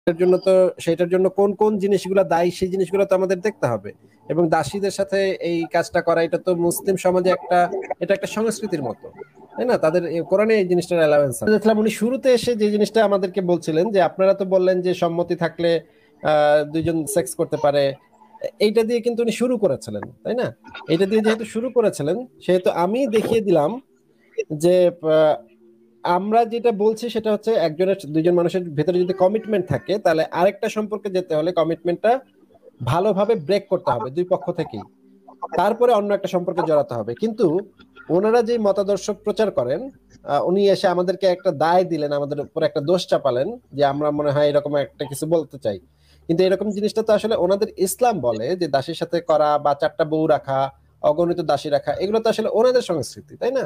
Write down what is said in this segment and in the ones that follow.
এর জন্য তো সেটার জন্য কোন কোন জিনিসগুলো দায়ী সেই জিনিসগুলো তো আমাদের দেখতে হবে। এবং দাসীদের সাথে এই কাজটা করা এটা তো মুসলিম সমাজে এটা একটা সংস্কৃতির মতো, তাই না? তাদের কোরআনে এই জিনিসটার অ্যালাউন্স আছে। দেখলাম উনি শুরুতে এসে যে জিনিসটা আমাদেরকে বলছিলেন যে আপনারা তো বললেন যে সম্মতি থাকলে দুইজন সেক্স করতে পারে, এইটা দিয়ে কিন্তু উনি শুরু করেছিলেন, তাই না? এটা দিয়ে যেহেতু শুরু করেছিলেন সেহেতু আমি দেখিয়ে দিলাম যে আহ, আমরা যেটা বলছি সেটা হচ্ছে দুইজন মানুষের ভেতরে যদি কমিটমেন্ট থাকে তাহলে আরেকটা সম্পর্কে যেতে হলে কমিটমেন্টটা ভালোভাবে ব্রেক করতে হবে দুই পক্ষ থেকেই, তারপরে অন্য একটা সম্পর্কে জড়াতে হবে। কিন্তু ওনারা যে মতাদর্শ প্রচার করেন, উনি এসে আমাদেরকে একটা দায় দিলেন, আমাদের উপর একটা দোষ চাপালেন যে আমরা মনে হয় এরকম একটা কিছু বলতে চাই। কিন্তু এরকম জিনিসটা তো আসলে ওনাদের ইসলাম বলে যে দাসীর সাথে করা বা চারটা বউ রাখা, অগণিত দাসী রাখা, এগুলো তো আসলে ওনাদের সংস্কৃতি, তাই না?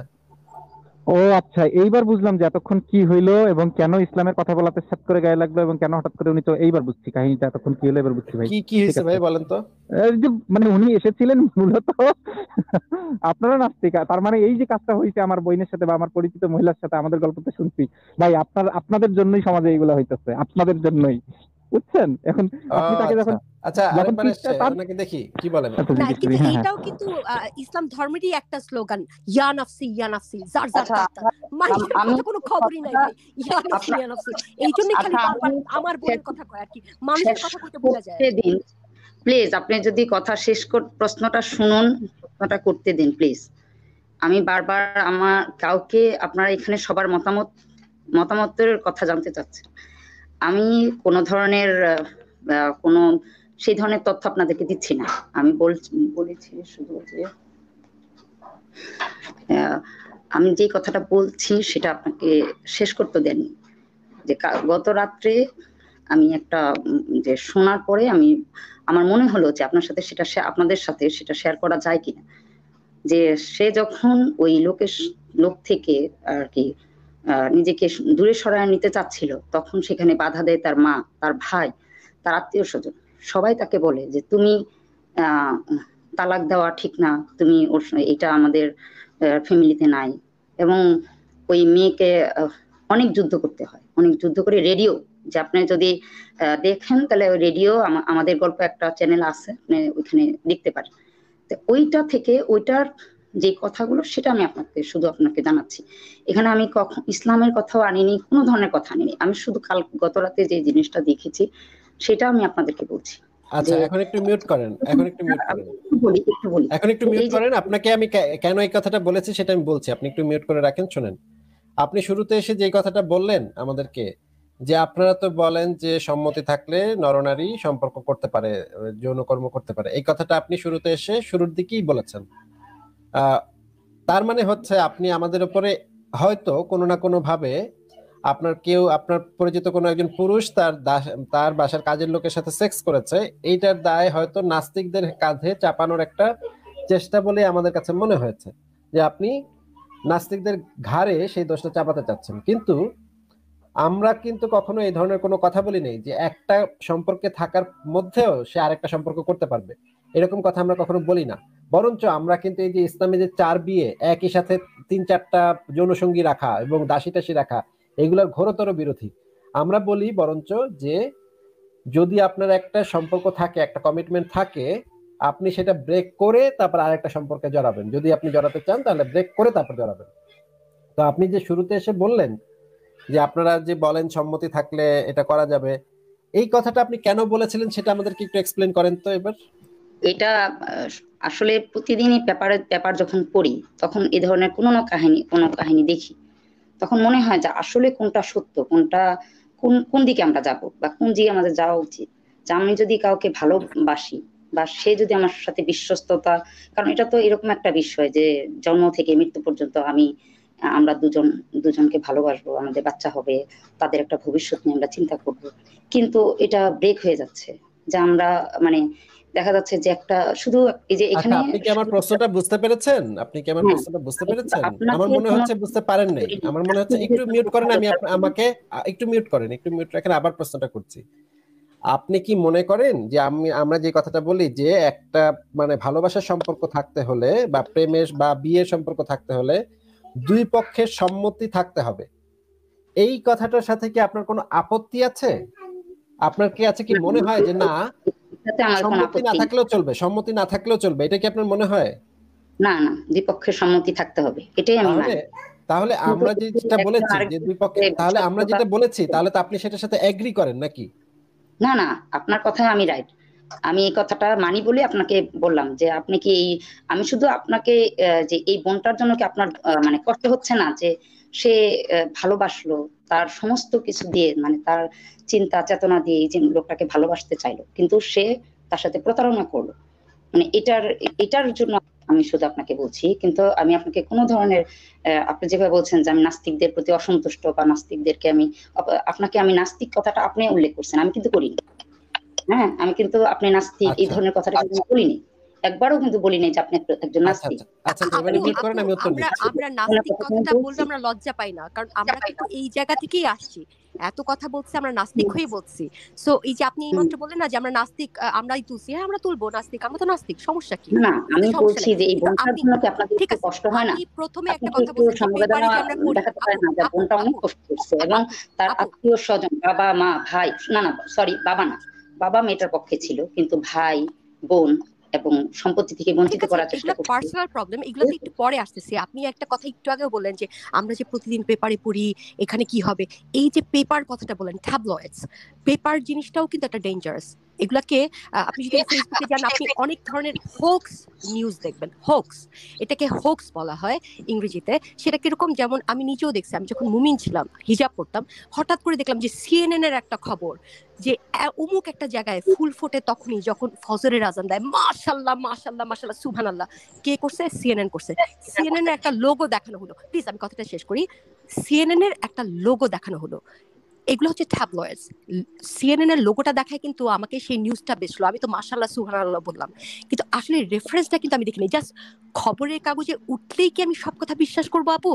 ও আচ্ছা, এইবার বুঝলাম যে এতক্ষণ কি হইলো এবং কেন ইসলামের কথা বলাতে সাত করে গায়ে লাগলো এবং কেন হঠাৎ করে উনি, তো এইবার বুঝছি কাহিনীটা এতক্ষণ কি হলো, এবার বুঝছি ভাই। কি কি ঠিক হয়েছে আছে। ভাই বলেন তো। এই যে মানে উনি এসেছিলেন মূলত আপনারা নাস্তিকা, তার মানে এই যে কাজটা হয়েছে আমার বোনের সাথে বা আমার পরিচিত মহিলার সাথে, আমাদের গল্পতে শুনছি ভাই, আপনাদের জন্যই সমাজে এইগুলো হইতেছে, আপনাদের জন্যই, বুঝছেন? এখন ও আপনি তাকে আচ্ছা যখন আচ্ছা, যখন আরেকবার পিঠটা এসছে তার, ওনাকে দেখি কি বলেন। আচ্ছা না জিজ্ঞেস করি, কিন্তু হ্যাঁ হ্যাঁ। এইটাও কিন্তু ইসলাম ধর্মেরই একটা স্লোগান, ইয়া নাফসি ইয়া নাফসি, যার যার আচ্ছা ডাক্তার। মানুষের আমি কথা কোনো খবরই নাই ভাই, ইয়া নাফসি আপনার ইয়া নাফসি, এই জন্যই খালি আচ্ছা বারবার আমি আমার বোনের কথা কয় আর কি, মানুষের শেষ কথা কইতে ভুলে যায়। করতে দিন প্লিজ। আপনি যদি কথা শেষ প্রশ্নটা শুনুন, প্রশ্নটা করতে দিন প্লিজ। আমি বারবার আমার কাউকে, আপনারা এখানে সবার মতামতের কথা জানতে চাচ্ছি। আমি কোনো ধরনের কোনো সেই ধরনের তথ্য আপনাদেরকে দিচ্ছি না। আমি বলেছি শুধু যে আমি যে কথাটা বলছি সেটা আপনাকে শেষ করতে দেননি। যে গত রাত্রে আমি একটা যে শোনার পরে আমার মনে হলো যে আপনাদের সাথে সেটা শেয়ার করা যায় কিনা। যে সে যখন ওই লোক থেকে আর কি নিজেকে দূরে সরায় নিতে চাচ্ছিল, তখন সেখানে বাধা দেয় তার মা, তার ভাই, তার আত্মীয় স্বজন। সবাই তাকে বলে যে তুমি আহ তালাক দেওয়া ঠিক না, তুমি এটা আমাদের ফ্যামিলিতে নাই। এবং ওই মেয়েকে অনেক যুদ্ধ করতে হয়, অনেক যুদ্ধ করে রেডিও, যে আপনি যদি দেখেন তাহলে ওই রেডিও, আমাদের গল্প একটা চ্যানেল আছে, আপনি ওইখানে দেখতে পারেন। তো ওইটার যে কথাগুলো সেটা আমি আপনাকে জানাচ্ছি। এখানে আমি ইসলামের কথাও আনিনি, কোনো ধরনের কথা আনিনি। আমি শুধু গত রাতে যে জিনিসটা দেখেছি সেটা আমি আপনাদেরকে বলছি। আচ্ছা যে এখন একটু মিউট করেন, এখন একটু মিউট করেন, একটু বলি এখন একটু মিউট এই যে করেন। আপনাকে আমি কেন এই কথাটা বলেছি সেটা আমি বলছি, আপনি একটু মিউট করে রাখেন। শুনেন, আপনি শুরুতে এসে যে কথাটা বললেন আমাদেরকে, যে আপনারা তো বলেন যে সম্মতি থাকলে নরনারী সম্পর্ক করতে পারে, যৌনকর্ম করতে পারে, এই কথাটা আপনি শুরুতে এসে শুরুর দিকেই বলেছেন। আহ তার মানে হচ্ছে আপনি আমাদের উপরে হয়তো কোনো না কোনো ভাবে আপনার পরিচিত কোনো একজন পুরুষ তার বাসার কাজের লোকের সাথে সেক্স করেছে, এইটার দায় হয়তো নাস্তিকদের কাঁধে চাপানোর একটা চেষ্টা বলে আমাদের কাছে মনে হয়েছে, যে আপনি নাস্তিকদের ঘাড়ে সেই দোষটা চাপাতে চাচ্ছেন। কিন্তু আমরা কিন্তু কখনো এই ধরনের কোনো কথা বলি নেই যে একটা সম্পর্কে থাকার মধ্যেও সে আরেকটা সম্পর্ক করতে পারবে, এরকম কথা আমরা কখনো বলি না। বরঞ্চ আমরা কিন্তু এই যে ইসলামে যে 4 বিয়ে একই সাথে 3-4টা যৌনসঙ্গী রাখা এবং দাসী টাসী রাখা, এগুলোর ঘোরতর বিরোধী। আমরা বলি বরঞ্চ যে যদি আপনার একটা সম্পর্ক থাকে, একটা কমিটমেন্ট থাকে, আপনি সেটা ব্রেক করে তারপর আরেকটা সম্পর্কে জড়াবেন। যদি আপনি জড়াতে চান তাহলে ব্রেক করে তারপর জড়াবেন। তো আপনি যে শুরুতে এসে বললেন যে আপনারা যে বলেন সম্মতি থাকলে এটা করা যাবে, এই কথাটা আপনি কেন বলেছিলেন সেটা আমাদেরকে একটু এক্সপ্লেন করেন তো এবার। এটা আসলে প্রতিদিনই পেপার যখন পড়ি, তখন এই ধরনের কোনো কাহিনী দেখি, তখন মনে হয় যে আসলে কোনটা সত্য, কোন দিকে আমরা যাব বা কোন দিকে আমাদের যাওয়া উচিত। যে আমি যদি কাউকে ভালোবাসি বা সে যদি আমার সাথে বিশ্বস্ততা, কারণ এটা তো এরকম একটা বিষয় যে জন্ম থেকে মৃত্যু পর্যন্ত আমরা দুজনকে ভালোবাসবো, আমাদের বাচ্চা হবে, তাদের একটা ভবিষ্যৎ নিয়ে আমরা চিন্তা করব। কিন্তু এটা ব্রেক হয়ে যাচ্ছে, যে আমরা মানে দেখা যাচ্ছে যে একটা শুধু এই যে আচ্ছা, এখানে আপনি কি আমার প্রশ্নটা বুঝতে পেরেছেন? হ্যাঁ, আমার আপনাকে মনে হচ্ছে বুঝতে পারেন নাই। আমার মনে হচ্ছে একটু মিউট করেন, আমাকে একটু মিউট করেন, একটু মিউট রাখেন, আবার প্রশ্নটা করছি। আপনি কি মনে করেন যে আমরা যে কথাটা বলি যে একটা মানে ভালোবাসার সম্পর্ক থাকতে হলে বা প্রেমের বা বিয়ের সম্পর্ক থাকতে হলে দুই পক্ষের সম্মতি থাকতে হবে, এই কথাটার সাথে কি আপনার কোনো আপত্তি আছে? আপনার কি আছে কি মনে হয় যে না এটাতে আমার কোনো সম্মতি না আপত্তি নেই। থাকলেও চলবে, সম্মতি না থাকলেও চলবে, এটা কি আপনার মনে হয়? না না, দ্বিপক্ষের সম্মতি থাকতে হবে, এটাই আমি তাহলে মানি। তাহলে কিন্তু আমরা যেটা একজন বলেছি যে আরেকজনের দুই পক্ষে, সাথে তাহলে আমরা বিশ্বাসঘাতকতা, যেটা বলেছি তাহলে তো আপনি সেটার সাথে এগ্রি করেন নাকি? না না, আপনার কথায় আমি রাইট। আমি এই কথাটা মানি বলে আপনাকে বললাম যে আপনি কি এই, আমি শুধু আপনাকে যে এই বোনটার জন্য কি আপনার মানে কষ্ট হচ্ছে না যে সে ভালোবাসলো, তার সমস্ত কিছু দিয়ে, মানে তার চিন্তা চেতনা দিয়ে এই যে লোকটাকে ভালোবাসতে চাইলো, কিন্তু সে তার সাথে প্রতারণা করলো। মানে এটার জন্য আমি শুধু আপনাকে বলছি, কিন্তু আমি আপনাকে কোনো ধরনের আপনি যেভাবে বলছেন যে আমি নাস্তিকদের প্রতি অসন্তুষ্ট বা নাস্তিকদেরকে আমি আপনাকে আমি নাস্তিক কথাটা আপনি উল্লেখ করছেন, আমি কিন্তু করিনি। হ্যাঁ, আমি কিন্তু আপনি নাস্তিক এই আচ্ছা ধরনের কথাটা কিন্তু বলিনি। একবারও কিন্তু বলি নাই যে আপনি একজন আচ্ছা নাস্তিক। আচ্ছা আচ্ছা, এবারে আপু মিউট করেন, আপু আমি উত্তর আমরা দিচ্ছি। আমরা আপনার নাস্তিক কথা আমি কথাটা বললে বলছি। আমরা লজ্জা পাই না, কারণ আমরা কিন্তু এই জায়গা থেকেই আসছি। এত কথা বলছি, আমরা নাস্তিক হয়ে বলছি। সো এই যে আপনি হুম, এইমাত্র বললেন না যে আমরা নাস্তিক, আমরাই তুলছি, হ্যাঁ আমরা তুলবো নাস্তিক, আমরা তো নাস্তিক, সমস্যা কি? না, এটাতে আমি সমস্যা বলছি নেই। যে এই কিন্তু বোনটার আপনি, জন্য কি আপনাদের ঠিক একটু আছে, কষ্ট হয় না? আপনি প্রথমে আপনি একটা কি কথা একটু বলছেন যে সমবেদনা পেপারে যে আমরা পড়ি, দেখাতে আপু পারেন না যে আপু বোনটা অনেক আপু কষ্ট করছে এবং আপু তার আপু আত্মীয় স্বজন, বাবা মা ভাই, না না সরি, বাবা না, বাবা মেয়েটার পক্ষে ছিল, কিন্তু ভাই বোন এবং সম্পত্তি থেকে ঠিক বঞ্চিত আছে, করার চেষ্টা এগুলা করছে। পার্সোনাল প্রবলেম, এগুলাতে একটু পরে আসতেছি। আপনি একটা কথা একটু আগেও বললেন যে আমরা যে প্রতিদিন পেপারে পড়ি, এখানে কি হবে। এই যে পেপার কথাটা বলেন, ট্যাবলয়েডস, পেপার জিনিসটাও কিন্তু একটা ডেঞ্জারাস। এগুলাকে আপনি যদি ফেসবুকে যান, আপনি অনেক ধরনের হোক্স নিউজ দেখবেন। হোক্স, এটাকে হোক্স বলা হয় ইংরেজিতে। সেটা কিরকম, যেমন আমি নিজেও দেখছি, আমি যখন মুমিন ছিলাম, হিজাব করতাম, হঠাৎ করে দেখলাম যে সিএনএন এর একটা খবর যে অমুক একটা জায়গায় ফুল ফোটে তখনই যখন ফজরের আজান দেয়, মাশাল্লাহ মাশাল্লাহ মাশাল্লাহ সুবহানাল্লাহ। কে করছে? সিএনএন করছে। সিএনএন এর একটা লোগো দেখানো হলো, প্লিজ আমি কথাটা শেষ করি। সিএনএন এর একটা লোগো দেখানো হলো, এগুলো হচ্ছে ট্যাবলয়েডস। সিএনএন এর লোগোটা দেখায় কিন্তু আমাকে সেই নিউজটা বেচলো, আমি তো মাশাআল্লাহ সুবহানাল্লাহ বললাম, কিন্তু আসলে রেফারেন্সটা কিন্তু আমি দেখিনি। জাস্ট খবরের কাগজে উঠলেই কি আমি সব কথা বিশ্বাস করবো আপু?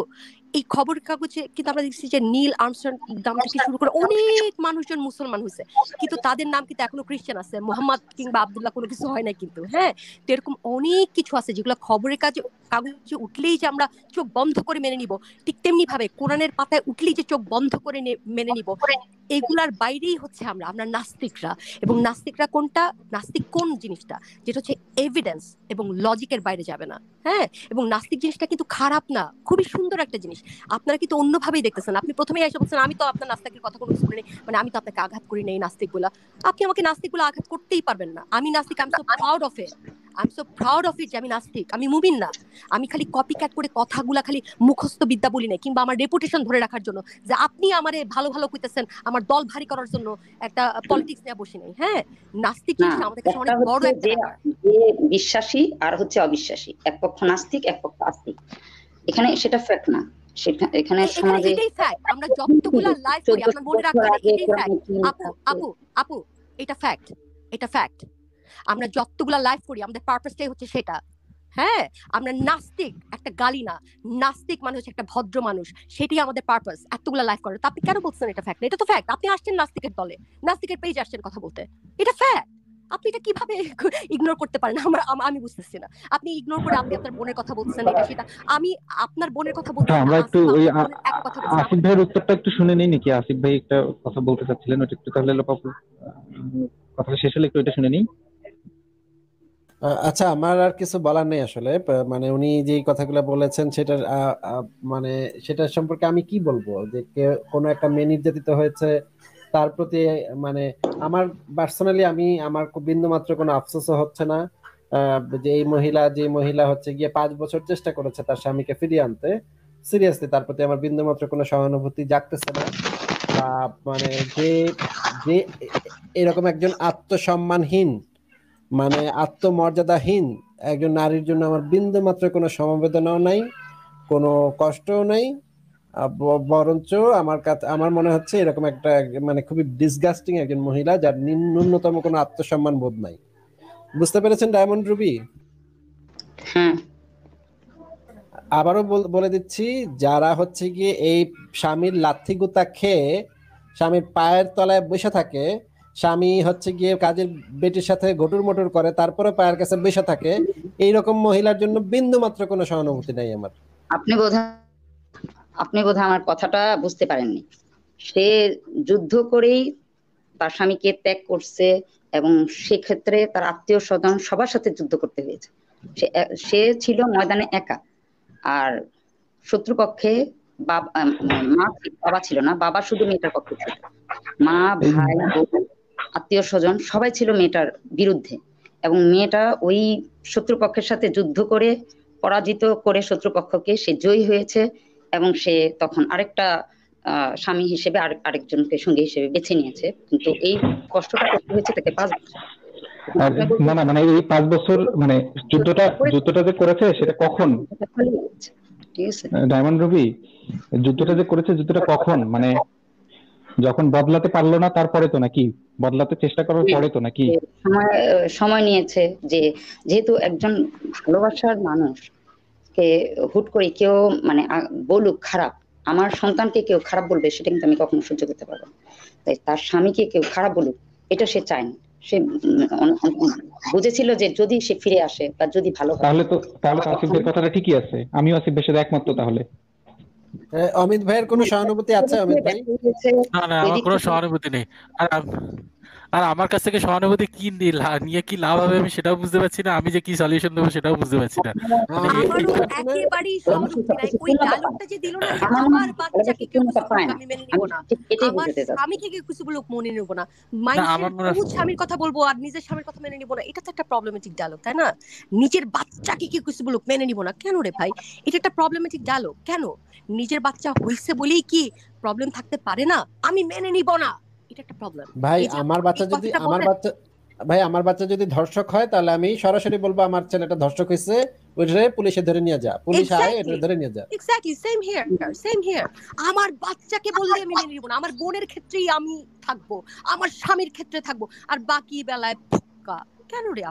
এই খবরের কাগজে কিন্তু আমরা দেখছি যে নীল আর্মস্ট্রং নাম থেকে শুরু করে অনেক মানুষজন মুসলমান হয়েছে, কিন্তু তাদের নাম কিন্তু এখনো খ্রিস্টান আছে, মোহাম্মদ কিংবা আব্দুল্লাহ কোনো কিছু হয় না কিন্তু। হ্যাঁ, তো এরকম অনেক কিছু আছে যেগুলো খবরের কাগজে উঠলেই যে আমরা চোখ বন্ধ করে মেনে নিব, ঠিক তেমনি ভাবে কোরআনের পাতায় উঠলেই যে চোখ বন্ধ করে মেনে নিব, এগুলার বাইরেই হচ্ছে আমরা আমরা নাস্তিকরা। এবং নাস্তিকরা কোনটা, নাস্তিক কোন জিনিসটা, যেটা হচ্ছে এভিডেন্স এবং লজিকের বাইরে যাবে না। হ্যাঁ, এবং নাস্তিক জিনিসটা কিন্তু খারাপ না, খুবই সুন্দর একটা জিনিস। আপনারা কিন্তু অন্যভাবেই দেখতেছেন। আপনি প্রথমেই এসে বলছেন আমি তো আপনার নাস্তিকের কথা কোনো কিছু বলিনি, মানে আমি তো আপনাকে আঘাত করি নাই নাস্তিক বলা। আপনি আমাকে নাস্তিক বলে আঘাত করতেই পারবেন না। আমি নাস্তিক, I am so proud of it, I am so proud of it যে আমি নাস্তিক, আমি মুমিন না। আমি খালি কপি ক্যাট করে কথাগুলা খালি মুখস্থ বিদ্যা বলি না, কিংবা আমার রেপুটেশন ধরে রাখার জন্য যে আপনি আমারে ভালো ভালো কইতেছেন, আমার দল ভারী করার জন্য একটা পলিটিক্স নিয়ে বসি নাই। হ্যাঁ, নাস্তিক না, জিনিসটা আমাদের কাছে একটা অনেক বড় হচ্ছে একটা যে ব্যাপার। যে বিশ্বাসী আর হচ্ছে অবিশ্বাসী, এক পক্ষ নাস্তিক এক পক্ষ আস্তিক, এখানে সেটা ফ্যাক্ট না। সেটা এখানে এখানে সমাজে এটাই ফ্যাক্ট। আমরা যতগুলা লাইভ করি, 1400 আপনার মনে বছর রাখতে হবে আগে এটাই ফ্যাক্ট। কোরআনে কি আপু লেখা আছে? আপু আপু এটা ফ্যাক্ট, এটা ফ্যাক্ট। আমরা যতগুলা লাইভ করি আমাদের পারপাসটাই হচ্ছে সেটা। হ্যাঁ, আমরা নাস্তিক একটা গালি না, নাস্তিক মানে হচ্ছে একটা ভদ্র মানুষ, সেটাই আমাদের পারপাস এতগুলা লাইভ করার। তা আপনি কেন বলছেন এটা ফ্যাক্ট? এটা তো ফ্যাক্ট। আপনি আসছেন নাস্তিকের দলে, নাস্তিকের পেজে আসছেন কথা বলতে, এটা ফ্যাক্ট। আপনি এটা কিভাবে ইগনোর করতে পারেন? আমি বুঝতেছি না। আপনি ইগনোর করে আপনি আপনার বোনের কথা বলছেন, এটা সেটা। আমি আপনার বোনের কথা আচ্ছা, বলতেছি না, আমরা একটু আসিফ ওই আপনার বোনের এক কথা বলছেন, আসিফ ভাইয়ের উত্তরটা একটু শুনে নেই নাকি? আসিফ ভাই একটা কথা বলতে চাচ্ছিলেন, ওটা একটু তাহলে কথাটা শেষ হলে একটু এটা শুনে নিই। আচ্ছা, আমার আর কিছু বলার নেই আসলে। মানে উনি যে কথাগুলো বলেছেন সেটার মানে সেটা সম্পর্কে আমি কি বলবো, যে কোনো একটা মেয়ে নির্যাতিত হয়েছে তার প্রতি, মানে আমার পার্সোনালি আমার বিন্দু মাত্র কোনো আফসোসও হচ্ছে না। যে এই মহিলা, যে মহিলা হচ্ছে গিয়ে 5 বছর চেষ্টা করেছে তার স্বামীকে ফিরিয়ে আনতে, সিরিয়াসলি তার প্রতি আমার বিন্দু মাত্র কোনো সহানুভূতি জাগতেছে না। বা মানে যে যে এরকম একজন আত্মসম্মানহীন, মানে আত্মমর্যাদাহীন একজন নারীর জন্য আমার বিন্দু মাত্র কোনো সমবেদনাও নাই, কোনো কষ্টও নাই। বরঞ্চ আমার কাছে আমার মনে হচ্ছে এরকম একটা মানে খুবই ডিসগাস্টিং একজন মহিলা যার ন্যূনতম কোনো আত্মসম্মান বোধ নাই। বুঝতে পেরেছেন ডায়মন্ড রুবি? হ্যাঁ, আবারও বলে দিচ্ছি, যারা হচ্ছে গিয়ে এই স্বামীর লাথি গুতা খেয়ে স্বামীর পায়ের তলায় বসে থাকে, স্বামী হচ্ছে গিয়ে কাজের বেটির সাথে ঘটুর মটুর করে তারপরে পায়ের কাছে বসে থাকে, এইরকম মহিলার জন্য বিন্দু মাত্র কোনো সহানুভূতি নাই আমার। আপনি বোধহয় আমার কথাটা বুঝতে পারেননি। সে যুদ্ধ করেই তার স্বামীকে ত্যাগ করছে এবং সেক্ষেত্রে তার আত্মীয় স্বজন সবার সাথে যুদ্ধ করতে হয়েছে। সে ছিল ময়দানে একা। আর শত্রুপক্ষে বাবা ছিল না, বাবা শুধু মেয়েটার পক্ষে ছিল। মা, ভাই, বোন, আত্মীয় স্বজন সবাই ছিল মেয়েটার বিরুদ্ধে, এবং মেয়েটা ওই শত্রুপক্ষের সাথে যুদ্ধ করে পরাজিত করে শত্রুপক্ষকে সে জয়ী হয়েছে, এবং সে তখন আরেকটা স্বামী হিসেবে আরেকজনকে সঙ্গী হিসেবে বেছে নিয়েছে। কিন্তু এই কষ্টটা করতে হয়েছে তাকে 5 বছর। না না, মানে এই 5 বছর মানে যুদ্ধটা যে করেছে সেটা কখন? ঠিক আছে, ডায়মন্ড রবি, যুদ্ধটা যে করেছে যুদ্ধটা কখন? মানে যখন বদলাতে পারলো না তারপরে তো নাকি? বদলাতে চেষ্টা করার পরে তো নাকি? সময় নিয়েছে। যেহেতু একজন ভালোবাসার মানুষ কে হুট করে কেউ মানে বলুক খারাপ, আমার সন্তানকে কেউ খারাপ বলবে, সেটা কিন্তু আমি কখনো সহ্য করতে পারবো না। তাই তার স্বামীকে কেউ খারাপ বলুক এটা সে চায়নি। সে বুঝেছিল যে যদি সে ফিরে আসে বা যদি ভালো হয়, তাহলে তো আসিফের কথাটা ঠিকই আছে, আমিও আসিফের সাথে একমত তো তাহলে। অমিত ভাইয়ের কোনো সহানুভূতি আছে? অমিত ভাই, না না, আমার কোনো সহানুভূতি নেই। আর আর আমার কাছ থেকে সহানুভূতি কি নিয়ে কি লাভ হবে আমি সেটাও বুঝতে পারছি না, আমি যে কি সলিউশন দেবো সেটাও বুঝতে পারছি না। আমারও একেবারেই সহানুভূতি নাই। ওই ডায়লগটা যে দিল না যে আমার বাচ্চাকে কেউ কিছু বলুক আমি মেনে নিব না, আমার স্বামীকে কেউ কিছু বলুক মনে নিব না, মাইন্ডের স্বামীর কথা বলবো আর নিজের স্বামীর কথা মেনে নিব না, এটা তো একটা প্রবলেমেটিক ডায়লগ, তাই না? নিজের বাচ্চাকে কেউ কিছু বলুক মেনে নিব না, কেন রে ভাই? এটা একটা প্রবলেমেটিক ডায়লগ। কেন? নিজের বাচ্চা হইছে বলেই কি প্রবলেম থাকতে পারে না? আমি মেনে নিব না, এটা একটা প্রবলেম। ভাই আমার বাচ্চা যদি ধর্ষক হয় তাহলে আমি সরাসরি বলবো আমার ছেলেটা ধর্ষক হয়েছে, ওইটারে পুলিশে ধরে নিয়ে যা, পুলিশ আয় এটা ধরে নিয়ে যা। Exactly same here. আমার বাচ্চাকে বললে আমি মেনে নিব না, আমার বোনের ক্ষেত্রেই আমি থাকবো, আমার স্বামীর ক্ষেত্রে থাকবো, আর বাকি বেলায় ফুক্কা। কেন রে